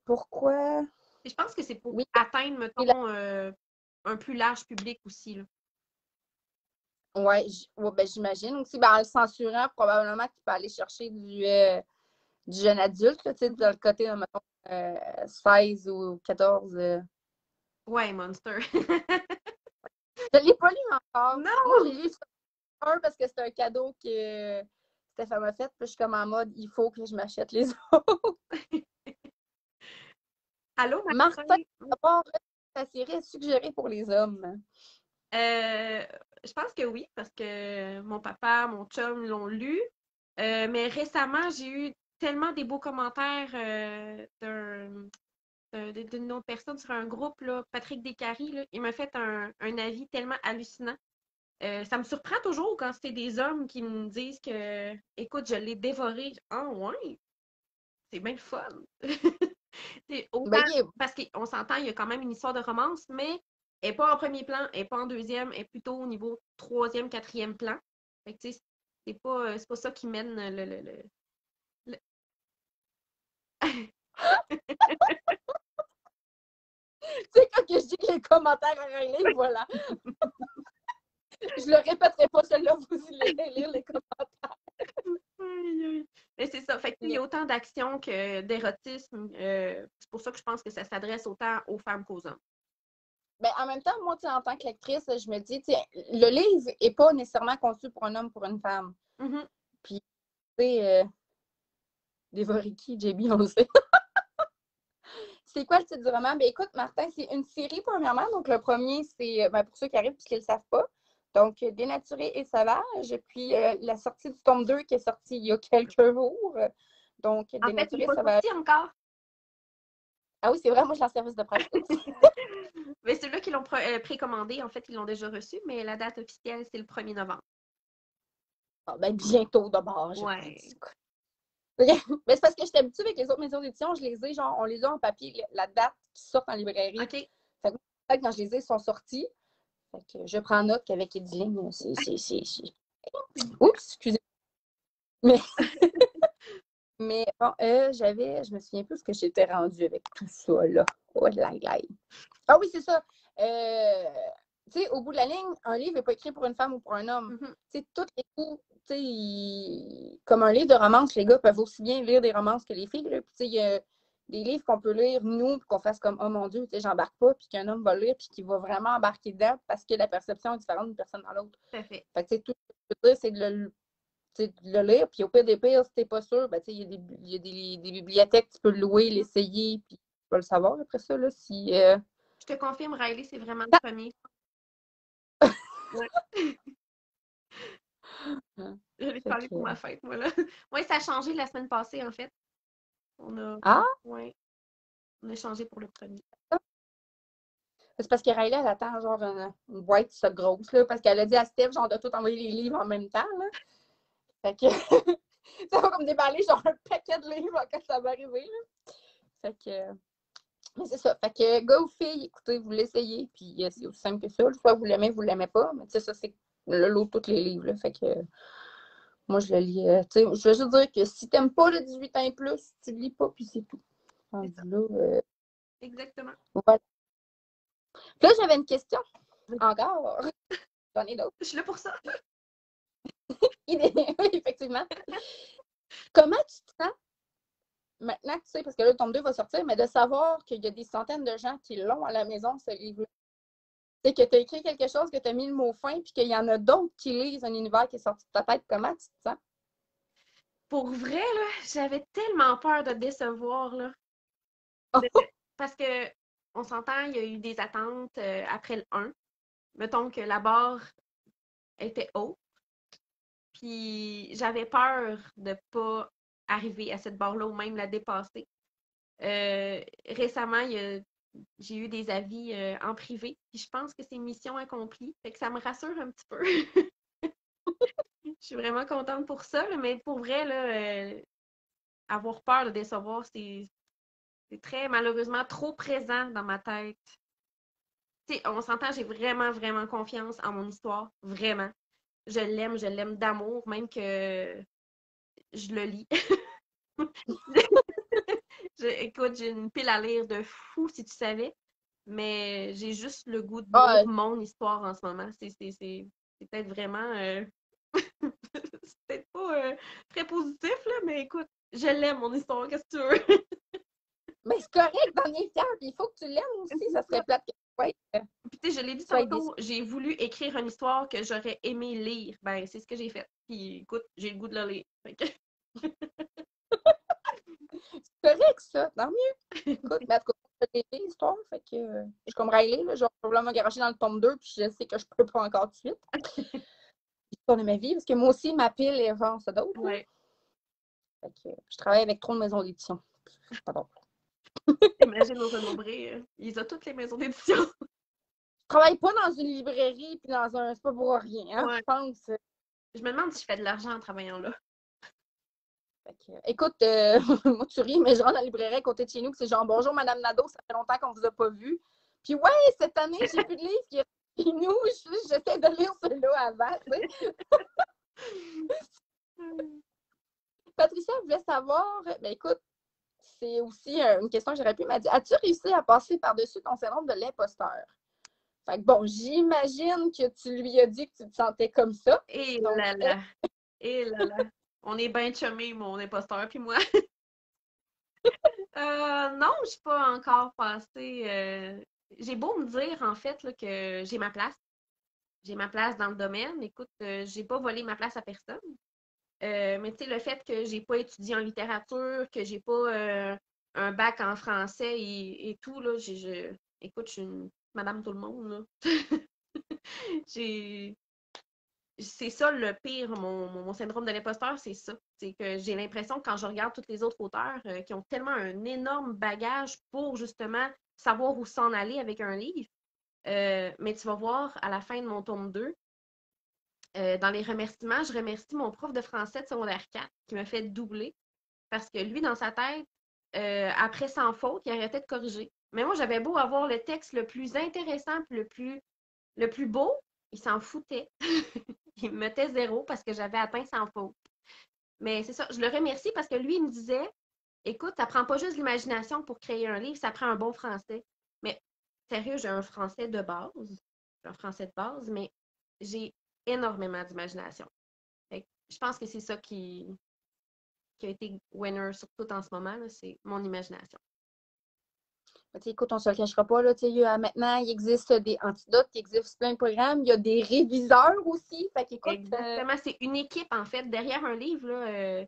Pourquoi? Et je pense que c'est pour Oui, atteindre, mettons, un plus large public aussi. Là. ouais, ben, j'imagine aussi. Ben, en le censurant, probablement que tu peux aller chercher du jeune adulte, là, tu sais, de le côté, mettons, 16 ou 14. Ouais, Monster. Je ne l'ai pas lu encore. Non! Moi, j'ai lu ça parce que c'est un cadeau que Stéphane m'a fait. Puis je suis comme en mode, il faut que je m'achète les autres. Allô, Martin, Martin? d'abord, ta série est suggérée pour les hommes. Je pense que oui, parce que mon papa, mon chum l'ont lu. Mais récemment, j'ai eu tellement des beaux commentaires d'une autre personne sur un groupe, là, Patrick Descaries. Là, il m'a fait un avis tellement hallucinant. Ça me surprend toujours quand c'est des hommes qui me disent que, écoute, je l'ai dévoré. Ah ouais, c'est bien le fun. Autant, Ben, parce qu'on s'entend, il y a quand même une histoire de romance, mais elle n'est pas en premier plan, elle n'est pas en deuxième, elle est plutôt au niveau troisième, quatrième plan. Fait que, tu sais, c'est pas ça qui mène le- tu sais, quand je dis que les commentaires à régler, voilà. Je le répéterai pas, celle-là, vous irez lire les commentaires. Mais c'est ça. Fait qu'il y a autant d'action que d'érotisme. C'est pour ça que je pense que ça s'adresse autant aux femmes qu'aux hommes. Ben, en même temps, moi, en tant que lectrice, je me dis, le livre n'est pas nécessairement conçu pour un homme ou pour une femme. Mm-hmm. Puis, tu sais, dévorer qui, JB, on le sait. C'est quoi le titre du roman? Ben, écoute, Martin, c'est une série, premièrement. Donc, le premier, c'est, ben, pour ceux qui arrivent puisqu'ils ne le savent pas, donc, Dénaturé et sauvage. Puis, la sortie du tome 2 qui est sorti il y a quelques jours. Donc, En fait, il Dénaturé n'est et pas sauvage. sorti encore. Ah oui, c'est vrai, moi, je suis en service de presse. Mais ceux-là qui l'ont précommandé, en fait, ils l'ont déjà reçu, mais la date officielle, c'est le 1er novembre. Ah, ben, bientôt d'abord. Ouais. Mais c'est parce que j'étais habituée avec les autres maisons d'édition, je les ai, genre, on les a en papier, la date qui sort en librairie. OK. Fait que quand je les ai, ils sont sortis. Fait que je prends note qu'avec Edilyn, c'est. Oups, excusez. Mais, Mais bon, je me souviens plus ce que j'étais rendue avec tout ça, là. Oh, là, là. Ah oui, c'est ça. Tu sais, au bout de la ligne, un livre n'est pas écrit pour une femme ou pour un homme. Mhm. Tu sais, tous les coups, tu sais, comme un livre de romance, les gars peuvent aussi bien lire des romances que les filles, là. Puis, tu sais, il y a des livres qu'on peut lire, nous, puis qu'on fasse comme, oh mon Dieu, tu sais, j'embarque pas, puis qu'un homme va lire, puis qu'il va vraiment embarquer dedans parce que la perception est différente d'une personne dans l'autre. Tout à fait. Fait que, tu sais, tout ce que je peux dire, c'est de le lire, puis au pire des pires, si t'es pas sûr, ben, tu sais, il y a des bibliothèques, tu peux le louer, l'essayer, puis tu vas le savoir après ça, là, si... Je te confirme, Riley, c'est vraiment le premier. Ouais. Je vais te parler pour ma fête, voilà. Oui, ça a changé la semaine passée, en fait. Ah! Ouais, on a changé pour le premier. C'est parce que Riley, elle attend genre une boîte ça grosse, là, parce qu'elle a dit à Steph, genre, de tout envoyer les livres en même temps, là. Fait que ça va comme déballer genre un paquet de livres quand ça va arriver, là. Fait que... Mais c'est ça. Fait que, gars ou filles, écoutez, vous l'essayez, puis c'est aussi simple que ça. Soit vous l'aimez, vous l'aimez pas, mais tu sais, ça, c'est le lot de tous les livres, là. Fait que... Moi, je le lis. Tu sais, je veux juste dire que si t'aimes pas le 18 ans et plus, tu le lis pas, puis c'est tout. C'est ça. Là, Exactement. voilà. Puis là, j'avais une question. Encore. J'en ai d'autres. Je suis là pour ça. Oui, effectivement. Comment tu te sens maintenant que tu sais, parce que là, le tome 2 va sortir, mais de savoir qu'il y a des centaines de gens qui l'ont à la maison, ce livre-là. Tu sais, que tu as écrit quelque chose, que tu as mis le mot fin, puis qu'il y en a d'autres qui lisent un univers qui est sorti de ta tête. Comment tu te sens? Pour vrai, là, j'avais tellement peur de décevoir, là. Parce que, on s'entend, il y a eu des attentes après le 1. Mettons que la barre était haute. Puis j'avais peur de pas arriver à cette barre-là ou même la dépasser. Récemment, j'ai eu des avis en privé, puis je pense que c'est mission accomplie. Fait que ça me rassure un petit peu. Je suis vraiment contente pour ça, là, mais pour vrai, là, avoir peur de décevoir, c'est très malheureusement trop présent dans ma tête. T'sais, on s'entend, j'ai vraiment, vraiment confiance en mon histoire. Vraiment. Je l'aime d'amour, même que je le lis. Écoute, j'ai une pile à lire de fou, si tu savais. Mais j'ai juste le goût de lire Ah, mon histoire en ce moment. C'est peut-être vraiment... c'est peut-être pas très positif, là, mais écoute, je l'aime, mon histoire, qu'est-ce que tu veux? mais c'est correct, t'en es fière, puis il faut que tu l'aimes aussi. Ça serait plate que Puis tu sais, je l'ai dit tu sois déçue. tantôt, j'ai voulu écrire une histoire que j'aurais aimé lire. Ben, c'est ce que j'ai fait. Puis écoute, j'ai le goût de la lire. Fait que... C'est correct, ça. Tant mieux. Écoute, mais en tout cas, c'est des histoires. Fait que je suis comme Riley, là, genre, probablement garocher dans le tome 2, puis je sais que je peux pas encore tout de suite. L'histoire de ma vie, parce que moi aussi, ma pile est genre ça d'autres. Ouais. Fait que je travaille avec trop de maisons d'édition. C'est pas drôle. Imagine nos renombrés. Ils ont toutes les maisons d'édition. Je travaille pas dans une librairie puis dans un. C'est pas pour rien, hein, Ouais. je pense. Je me demande si je fais de l'argent en travaillant là. Fait que, écoute, moi tu ris, mais je rentre dans la librairie à côté de chez nous, que c'est genre bonjour Madame Nadeau, ça fait longtemps qu'on vous a pas vu. Puis ouais, cette année, j'ai plus de livres qui chez nous, j'essaie de lire ceux-là avant, tu sais. Patricia voulait savoir, ben écoute, c'est aussi une question que j'aurais pu, m'a dit, as-tu réussi à passer par-dessus ton syndrome de l'imposteur? Fait que bon, j'imagine que tu lui as dit que tu te sentais comme ça. Et Donc, là là. Et là là. On est bien chumés, mon imposteur puis moi. Non, je suis pas encore passée. J'ai beau me dire, en fait, là, que j'ai ma place. J'ai ma place dans le domaine. Écoute, j'ai pas volé ma place à personne. Mais tu sais, le fait que j'ai pas étudié en littérature, que j'ai pas un bac en français et tout, là, écoute, je suis une madame tout le monde, là. J'ai... C'est ça le pire, mon syndrome de l'imposteur, c'est ça. C'est que j'ai l'impression que quand je regarde tous les autres auteurs qui ont tellement un énorme bagage pour justement savoir où s'en aller avec un livre, mais tu vas voir à la fin de mon tome 2, dans les remerciements, je remercie mon prof de français de secondaire 4 qui m'a fait doubler parce que lui, dans sa tête, après sans faute, il arrêtait de corriger. Mais moi, j'avais beau avoir le texte le plus intéressant et le plus beau, il s'en foutait. Il me mettait 0 parce que j'avais atteint sans faute. Mais c'est ça, je le remercie parce que lui, il me disait, écoute, ça prend pas juste l'imagination pour créer un livre, ça prend un bon français. Mais sérieux, j'ai un français de base, mais j'ai énormément d'imagination. Je pense que c'est ça qui a été winner, surtout en ce moment, là, c'est mon imagination. Écoute, on ne se le cachera pas. Là, maintenant, il existe des antidotes, il existe plein de programmes. Il y a des réviseurs aussi. Fait qu'écoute, exactement, c'est une équipe, en fait. Derrière un livre, là,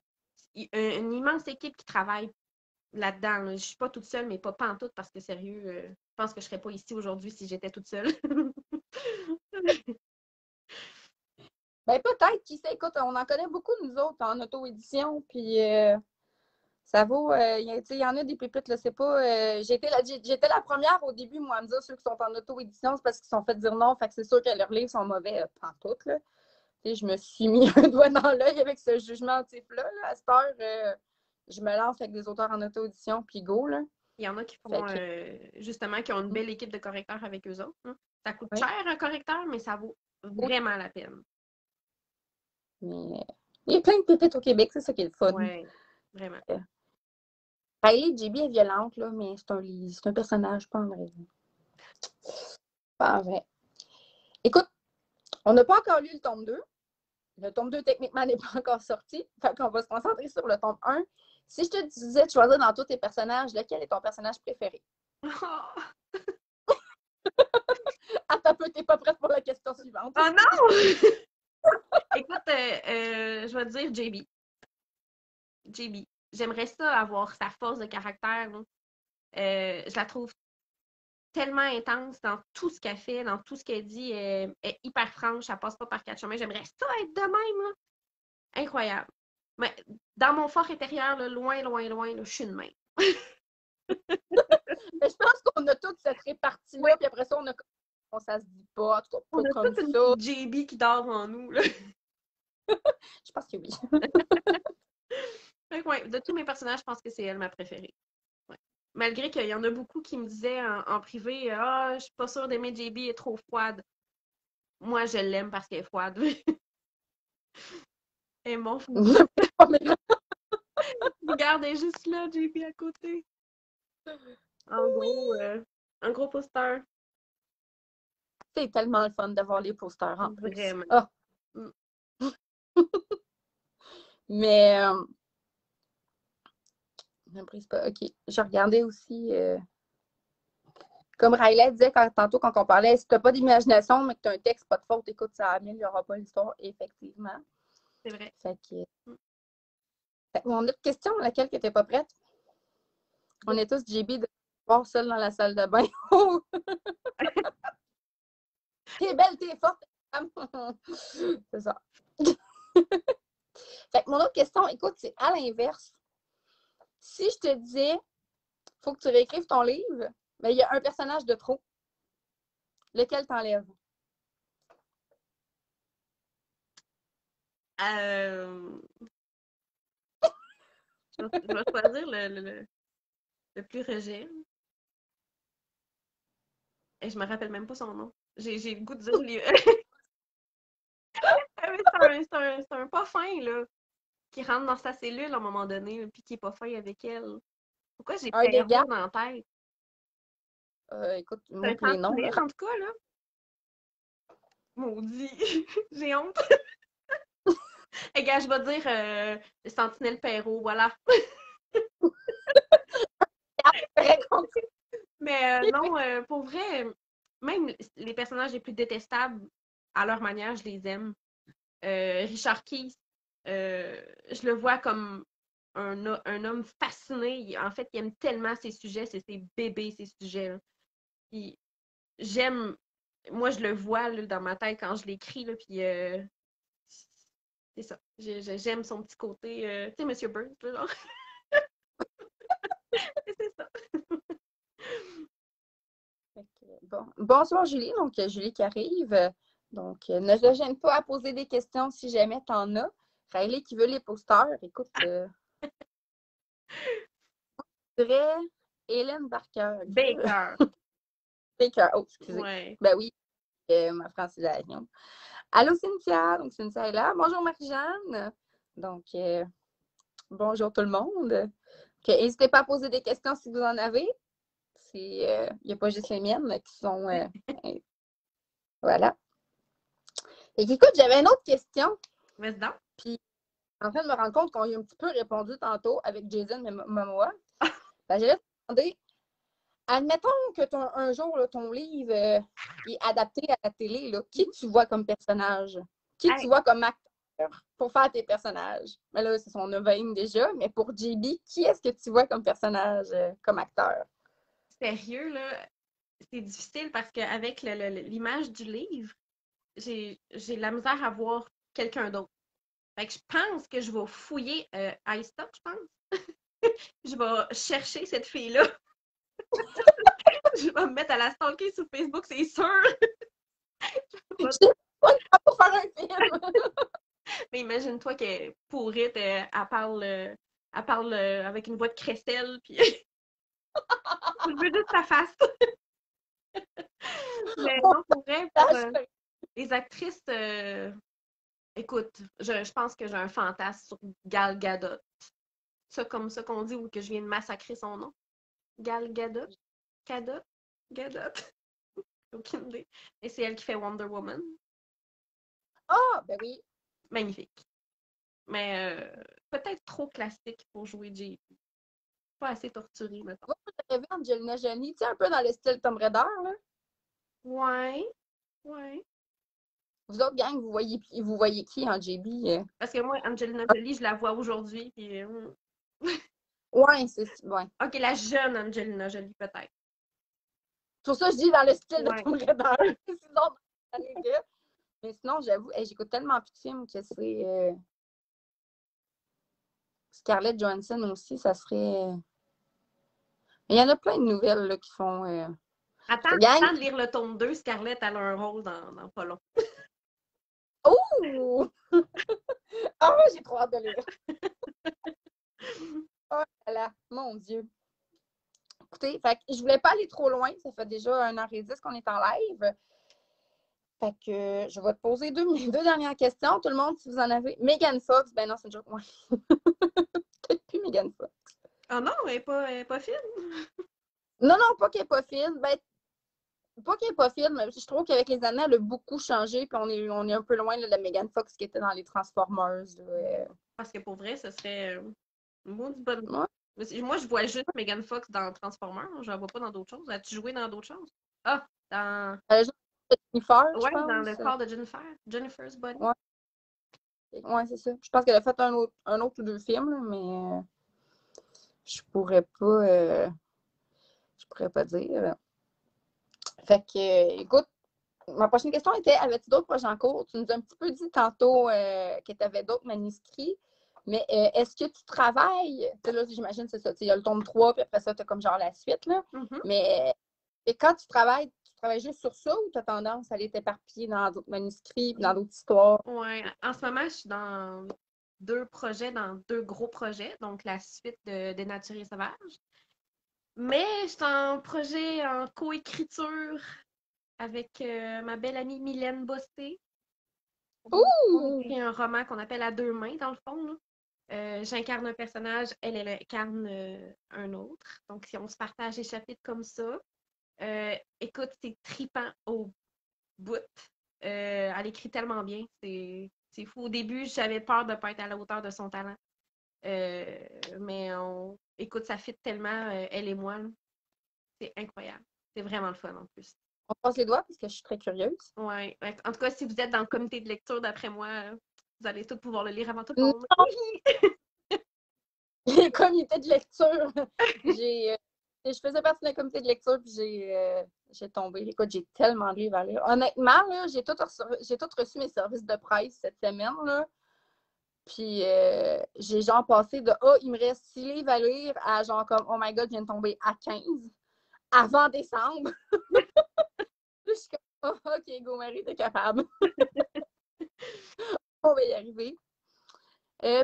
une immense équipe qui travaille là-dedans. Là. Je ne suis pas toute seule, mais pas pantoute, parce que sérieux, je pense que je ne serais pas ici aujourd'hui si j'étais toute seule. ben peut-être, qui sait, écoute, on en connaît beaucoup, nous autres, en auto-édition. Puis ça vaut, il y en a des pépites, là, c'est pas. J'étais la première au début, moi, à me dire ceux qui sont en auto-édition, c'est parce qu'ils se sont fait dire non, fait que c'est sûr que leurs livres sont mauvais, pantoute, là. Je me suis mis un doigt dans l'œil avec ce jugement-là. Là. À cette heure, je me lance avec des auteurs en auto-édition, puis go, là. Il y en a qui font, justement, qui ont une belle équipe de correcteurs avec eux autres. Hein. Ça coûte cher, un correcteur, mais ça vaut vraiment la peine. Mais il y a plein de pépites au Québec, c'est ça qui est le fun. Oui, vraiment. Riley, JB est violente, là, mais c'est un personnage, pas en vrai. Pas en vrai. Écoute, on n'a pas encore lu le tome 2. Le tome 2, techniquement, n'est pas encore sorti. Fait qu'on va se concentrer sur le tome 1. Si je te disais de choisir dans tous tes personnages, lequel est ton personnage préféré? Oh! Attends un peu, t'es pas prête pour la question suivante. Oh non! Écoute, je vais te dire JB. JB. J'aimerais ça avoir sa force de caractère. Je la trouve tellement intense dans tout ce qu'elle fait, dans tout ce qu'elle dit. Elle est hyper franche, elle passe pas par quatre chemins. J'aimerais ça être de même. Là. Incroyable. Mais dans mon fort intérieur, là, loin, loin, loin, là, je suis de même. Mais je pense qu'on a toute cette répartie-là, oui. Puis après ça, ça se dit pas, en tout cas, pas on a comme toute ça. Une JB qui dort en nous. Là. Je pense que oui. Ouais, de tous mes personnages, je pense que c'est elle ma préférée. Ouais. Malgré qu'il y en a beaucoup qui me disaient en privé, je suis pas sûre d'aimer JB, elle est trop froide. Moi, je l'aime parce qu'elle est froide. Et mon regarde, elle est juste là, JB à côté. En gros, un gros poster. C'est tellement le fun de voir les posters en plus. Vraiment. Oh. Mais OK. Je regardais aussi. Comme Riley disait tantôt quand on parlait, si tu n'as pas d'imagination, mais que tu as un texte, pas de faute, écoute, ça améliorera pas l'histoire, effectivement. C'est vrai. Fait que, mon autre question, laquelle tu n'étais pas prête? On est tous JB de voir seul dans la salle de bain. T'es belle, t'es forte. C'est ça. Fait que mon autre question, écoute, c'est à l'inverse. Si je te disais, il faut que tu réécrives ton livre, mais il y a un personnage de trop, lequel t'enlèves? Je vais choisir le plus rejet. Et je me rappelle même pas son nom. J'ai le goût de dire c'est un pas fin, là, qui rentre dans sa cellule à un moment donné, puis qui est pas fin avec elle. Pourquoi j'ai Perrault dans la tête? Écoute, moi, les noms. En tout cas, là. Maudit. J'ai honte. Et gars, je vais dire Sentinelle Perrault, voilà. Mais non, pour vrai, même les personnages les plus détestables, à leur manière, je les aime. Richard Keys, je le vois comme un homme fasciné. En fait, il aime tellement ses sujets, c'est ses bébés, ses sujets. Puis j'aime, moi, je le vois là, dans ma tête quand je l'écris, puis c'est ça. J'aime son petit côté, tu sais, Monsieur Burns, genre. C'est ça. Bon. Bonsoir Julie, donc Julie qui arrive. Donc, ne te gêne pas à poser des questions si jamais tu en as. Riley qui veut les posters, écoute. Je dirais Hélène Barker. Baker. Baker, oh, excusez. Ouais. Ben oui, ma francisation. Allô Cynthia, donc Cynthia est là. Bonjour Marie-Jeanne. Donc, bonjour tout le monde. N'hésitez pas à poser des questions si vous en avez. Il n'y a pas juste les miennes qui sont... voilà. Et écoute, j'avais une autre question. Vas-y donc. Puis, en fait, je me rends compte qu'on y a un petit peu répondu tantôt avec Jason Momoa. J'allais te demander, admettons que un jour, là, ton livre est adapté à la télé, là, qui tu vois comme personnage? Qui tu vois comme acteur pour faire tes personnages? Mais là, c'est son veine déjà, mais pour JB, qui est-ce que tu vois comme personnage, comme acteur? Sérieux, là, c'est difficile parce qu'avec l'image du livre, j'ai de la misère à voir quelqu'un d'autre. Fait que je pense que je vais fouiller iStock, je pense. Je vais chercher cette fille-là. Je vais me mettre à la stalker sur Facebook, c'est sûr. Je sais pas pour faire un film. Mais imagine-toi qu'elle pourrite, elle parle avec une voix de crécelle, puis je veux juste sa face. Mais non, pour vrai, pour les actrices, écoute, je pense que j'ai un fantasme sur Gal Gadot. Ça, comme ça qu'on dit, ou que je viens de massacrer son nom. Gal Gadot? Gadot? Gadot? Aucune idée. Et c'est elle qui fait Wonder Woman. Ah, ben oui. Magnifique. Mais peut-être trop classique pour jouer J. Pas assez torturé, mettons. Moi, j'avais vu Angelina Jolie, tu sais, un peu dans le style Tomb Raider, là. Ouais. Ouais. Vous autres, gang, vous voyez qui en JB? Parce que moi, Angelina Jolie, je la vois aujourd'hui, puis... Ouais, c'est... Ouais. OK, la jeune Angelina Jolie, peut-être. Pour ça, je dis dans le style de Ouais. Tomb Raider. Sinon, mais sinon, j'avoue, j'écoute tellement plus de films que c'est... Scarlett Johansson aussi, ça serait... Il y en a plein de nouvelles là, qui font... Attends Gang! de lire le tome 2, Scarlett, elle a un rôle dans pas long. Oh! Ah, j'ai trop hâte de lire. Oh là là, mon Dieu. Écoutez, fait que je voulais pas aller trop loin. Ça fait déjà 1h10 qu'on est en live. Fait que je vais te poser deux dernières questions. Tout le monde, si vous en avez. Megan Fox, ben non, c'est une joke. Ouais. Peut-être plus Megan Fox. Oh non, elle est pas fine. Non, non, pas qu'elle n'est pas fine. Ben, pas qu'elle n'est pas fine, mais je trouve qu'avec les années, elle a beaucoup changé. Puis on est un peu loin là, de la Megan Fox qui était dans les Transformers. Parce que pour vrai, ce serait une bonne. Ouais. Moi, je vois juste Megan Fox dans Transformers. Je la vois pas dans d'autres choses. As-tu joué dans d'autres choses? Ah, dans. Jennifer, je Ouais, dans le pense. corps de Jennifer. Jennifer's Body. Ouais, ouais c'est ça. Je pense qu'elle a fait un autre ou deux films, là, mais je pourrais pas. Je pourrais pas dire. Fait que, écoute, ma prochaine question était, avais-tu d'autres projets en cours? Tu nous as un petit peu dit tantôt que tu avais d'autres manuscrits, mais est-ce que tu travailles? Là, j'imagine c'est ça. Il y a le tome 3, puis après ça, tu as comme genre la suite. Là. Mm-hmm. Mais quand tu travailles juste sur ça ou tu as tendance à aller t'éparpiller dans d'autres manuscrits, dans d'autres histoires? Ouais, en ce moment, je suis dans 2 gros projets, donc la suite de Dénaturer sauvage. Mais je suis en projet en coécriture avec ma belle amie Mylène Bossé. On Ouh! écrit un roman qu'on appelle À deux mains, dans le fond. Là. J'incarne un personnage, elle incarne un autre. Donc, si on se partage les chapitres comme ça, écoute, c'est tripant au bout. Elle écrit tellement bien. C'est fou. Au début, j'avais peur de ne pas être à la hauteur de son talent. Mais écoute, ça fit tellement, elle et moi. C'est incroyable. C'est vraiment le fun en plus. On passe les doigts parce que je suis très curieuse. Ouais. En tout cas, si vous êtes dans le comité de lecture, d'après moi, vous allez tous pouvoir le lire avant tout le Non, monde. les comités de lecture. Je faisais partie d'un comité de lecture puis j'ai tombé. Écoute, j'ai tellement de livres à lire. Honnêtement, là, j'ai tout reçu mes services de presse cette semaine. Là. Puis j'ai genre passé de il me reste 6 livres à lire à genre comme oh my god, je viens de tomber à 15 avant décembre. Je suis comme OK, go Marie, t'es capable. On va y arriver.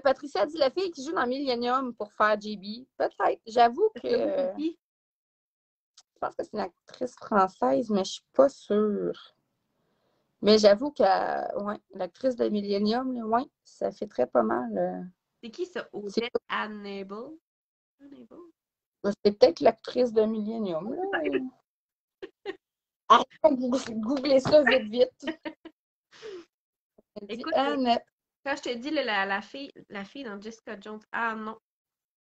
Patricia a dit la fille qui joue dans Millennium pour faire JB. Peut-être. J'avoue que je pense que c'est une actrice française, mais je suis pas sûre. Mais j'avoue que ouais, l'actrice de Millennium, là, ouais, ça fait très pas mal. C'est qui ça? C'est Odette Annable? c'est peut-être l'actrice de Millennium. Là. Arrête de googler ça vite, vite. Elle dit Écoute, Annette. quand je te dis la fille dans Jessica Jones, ah non,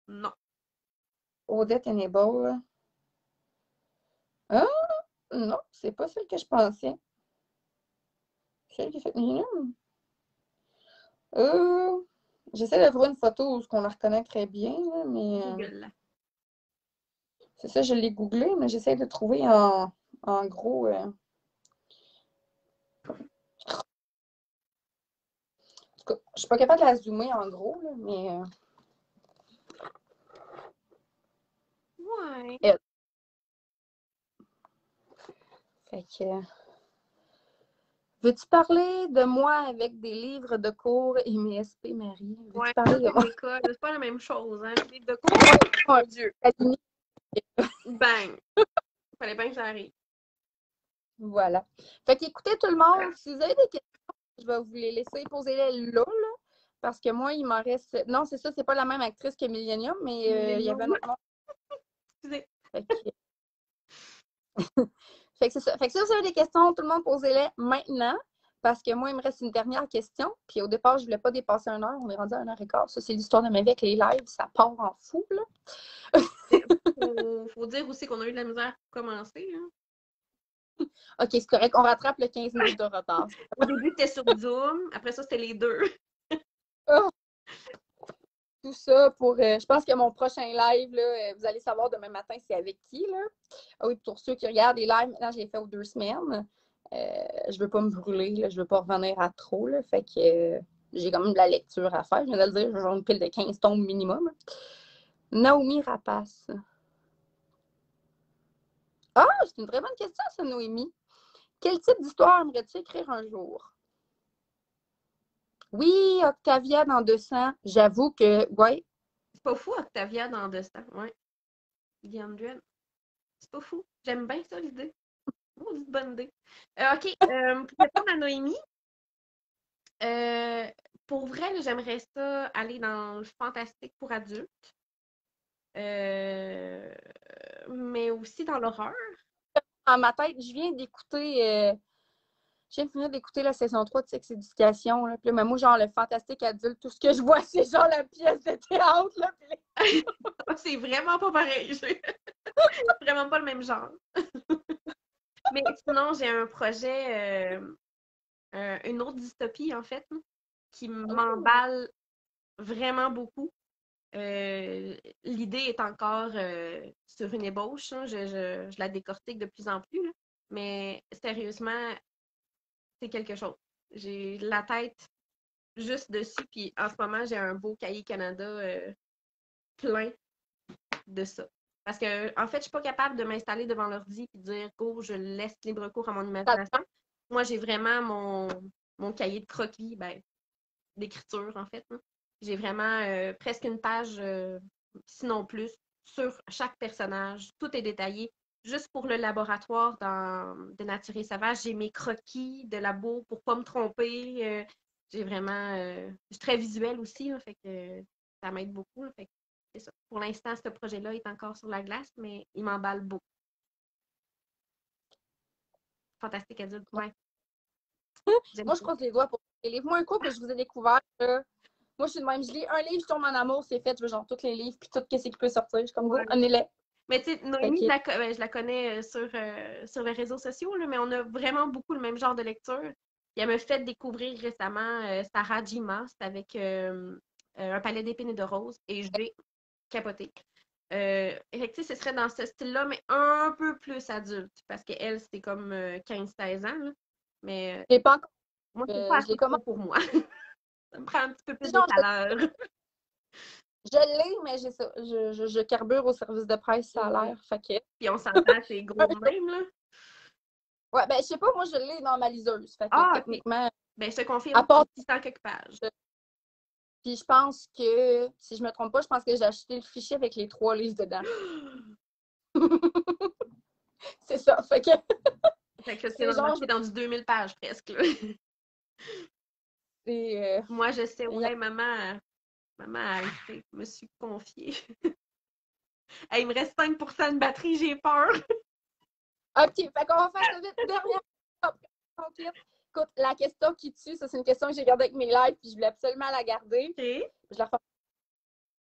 non. Odette Annable. Là. Ah, non, c'est pas celle que je pensais. Celle qui a fait Millennium. J'essaie de trouver une photo où on la reconnaît très bien, là, mais Google. c'est ça, je l'ai googlé, mais j'essaie de trouver en gros. En tout cas, je suis pas capable de la zoomer en gros, là, mais Ouais. elle. Fait que, veux-tu parler de moi avec des livres de cours et mes SP Marie? Veux-tu Ouais, parler ça, de c'est moi? l'école. C'est pas la même chose, hein. Les de cours, Oh mon Dieu! bang! Fallait bien que ça arrive. Voilà. Fait qu'écoutez tout le monde, si vous avez des questions, je vais vous les laisser poser-les là, parce que moi, il m'en reste. Non, c'est ça, c'est pas la même actrice que Millennium, mais il y avait un autre nom. Excusez. Fait que, fait que c'est ça. Fait que si vous avez des questions, tout le monde posez-les maintenant. Parce que moi, il me reste une dernière question. Puis au départ, je ne voulais pas dépasser 1 heure. On est rendu à 1 heure et quart. Ça, c'est l'histoire de ma vie avec les lives. Ça part en fou, là. Faut dire aussi qu'on a eu de la misère pour commencer. Hein. OK, c'est correct. On rattrape le 15 minutes de retard. Au début, c'était sur Zoom. Après ça, c'était les deux. Oh, tout ça pour. Je pense que mon prochain live, là, vous allez savoir demain matin c'est avec qui, là. Ah oui, pour ceux qui regardent les lives, maintenant, je l'ai fait aux 2 semaines. Je ne veux pas me brûler, là, je ne veux pas revenir à trop, là, fait que j'ai quand même de la lecture à faire. Je viens de le dire, j'ai genre une pile de 15 tomes minimum. Naomi Rapace. Ah, c'est une très bonne question, ça, Noémie. Quel type d'histoire aimerais-tu écrire un jour? Oui, Octavia dans 200. J'avoue que, ouais. C'est pas fou, Octavia dans 200. Ouais. Diane Duel. C'est pas fou. J'aime bien ça, l'idée. Oh, c'est une bonne idée. OK. Pour répondre à Noémie, euh, pour vrai, là, j'aimerais ça aller dans le fantastique pour adultes, euh, mais aussi dans l'horreur. En ma tête, je viens de finir d'écouter la saison 3 de Sex Education. Là. Puis là, mais moi, genre, le fantastique adulte, tout ce que je vois, c'est genre la pièce de théâtre. Là, C'est vraiment pas pareil. Vraiment pas le même genre. Mais sinon, j'ai un projet, une autre dystopie, en fait, qui m'emballe vraiment beaucoup. L'idée est encore sur une ébauche. Hein. Je la décortique de plus en plus. Là. Mais sérieusement, c'est quelque chose. J'ai la tête juste dessus. Puis en ce moment, j'ai un beau cahier Canada plein de ça. Parce que, en fait, je suis pas capable de m'installer devant l'ordi et de dire, go, je laisse libre cours à mon imagination. Moi, j'ai vraiment mon cahier de croquis, ben, d'écriture, en fait. Hein. J'ai vraiment presque une page, sinon plus, sur chaque personnage. Tout est détaillé. Juste pour le laboratoire dans De Nature et Sauvage, j'ai mes croquis de labo pour pas me tromper. J'ai vraiment. Je suis très visuelle aussi, là, fait que ça m'aide beaucoup. Là, fait que c'est ça. Pour l'instant, ce projet-là est encore sur la glace, mais il m'emballe beaucoup. Fantastique adulte, ouais. moi, je croise les doigts pour les livres. Moi, un coup que je vous ai découvert, moi, je suis de même. Je lis un livre, je tombe en amour, c'est fait. Je veux genre tous les livres, puis tout ce qui peut sortir. Je suis comme, go, Ouais. un élève. Mais tu sais, Noémie, je la connais sur les réseaux sociaux, là, mais on a vraiment beaucoup le même genre de lecture. Puis elle m'a fait découvrir récemment Sarah J. Maas avec Un palais d'épines et de roses et je vais capoter. Fait ce serait dans ce style-là, mais un peu plus adulte, parce qu'elle, c'est comme 15-16 ans. Là. Mais Je l'ai pas encore. moi, c'est pas Je l'ai assez tôt commencé. pour moi. Ça me prend un petit peu plus de Genre, chaleur. je l'ai, mais j'ai ça. Je carbure au service de presse, ça a l'air. Fait que. Puis on s'entend, c'est gros de même, là. Ouais, ben, je sais pas, moi, je l'ai dans ma liseuse. Fait que, Ah, ok. techniquement, Ben, je te confirme, à part. c'est 600 quelques pages. Puis je pense que, si je me trompe pas, je pense que j'ai acheté le fichier avec les 3 livres dedans. C'est ça. Fait que. Fait que C'est genre, c'est dans du 2000 pages presque, là. c'est... Moi, je sais, ouais, maman a arrêté, je me suis confiée. Hey, il me reste 5% de batterie, j'ai peur. OK, fait qu'on va faire ça vite. Dernière question. Écoute, la question qui tue, ça, c'est une question que j'ai gardée avec mes lives, puis je voulais absolument la garder. OK. Je la refais.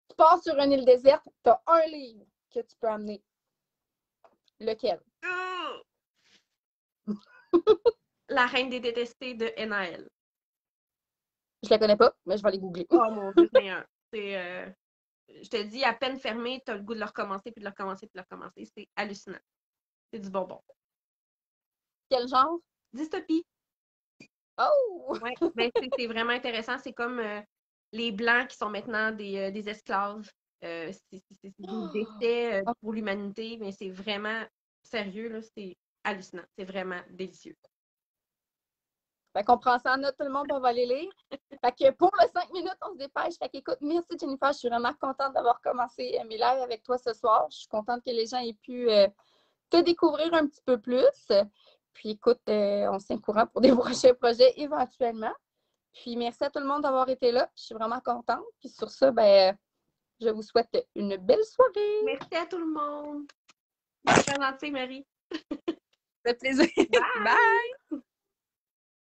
Tu pars sur une île déserte, tu as un livre que tu peux amener. Lequel? La reine des détestés de NAL. Je la connais pas, mais je vais aller googler. Oh mon Dieu, Seigneur. C'est, je te dis, à peine fermé, t'as le goût de le recommencer, puis de le recommencer, puis de le recommencer. C'est hallucinant. C'est du bonbon. Quel genre? Dystopie. Oh! Ouais, ben, c'est vraiment intéressant. C'est comme les Blancs qui sont maintenant des esclaves. C'est des décès pour l'humanité, mais c'est vraiment sérieux, là. C'est hallucinant. C'est vraiment délicieux. Fait qu'on prend ça en note, tout le monde, on va aller lire. Fait que pour le 5 minutes, on se dépêche. Fait qu'écoute, merci Jennifer, je suis vraiment contente d'avoir commencé mes lives avec toi ce soir. Je suis contente que les gens aient pu te découvrir un petit peu plus. Puis écoute, on se tient au courant pour des prochains projets éventuellement. Puis merci à tout le monde d'avoir été là. Je suis vraiment contente. Puis sur ça, ben, je vous souhaite une belle soirée. Merci à tout le monde. Merci, Marie. Ça fait plaisir. Bye! Bye!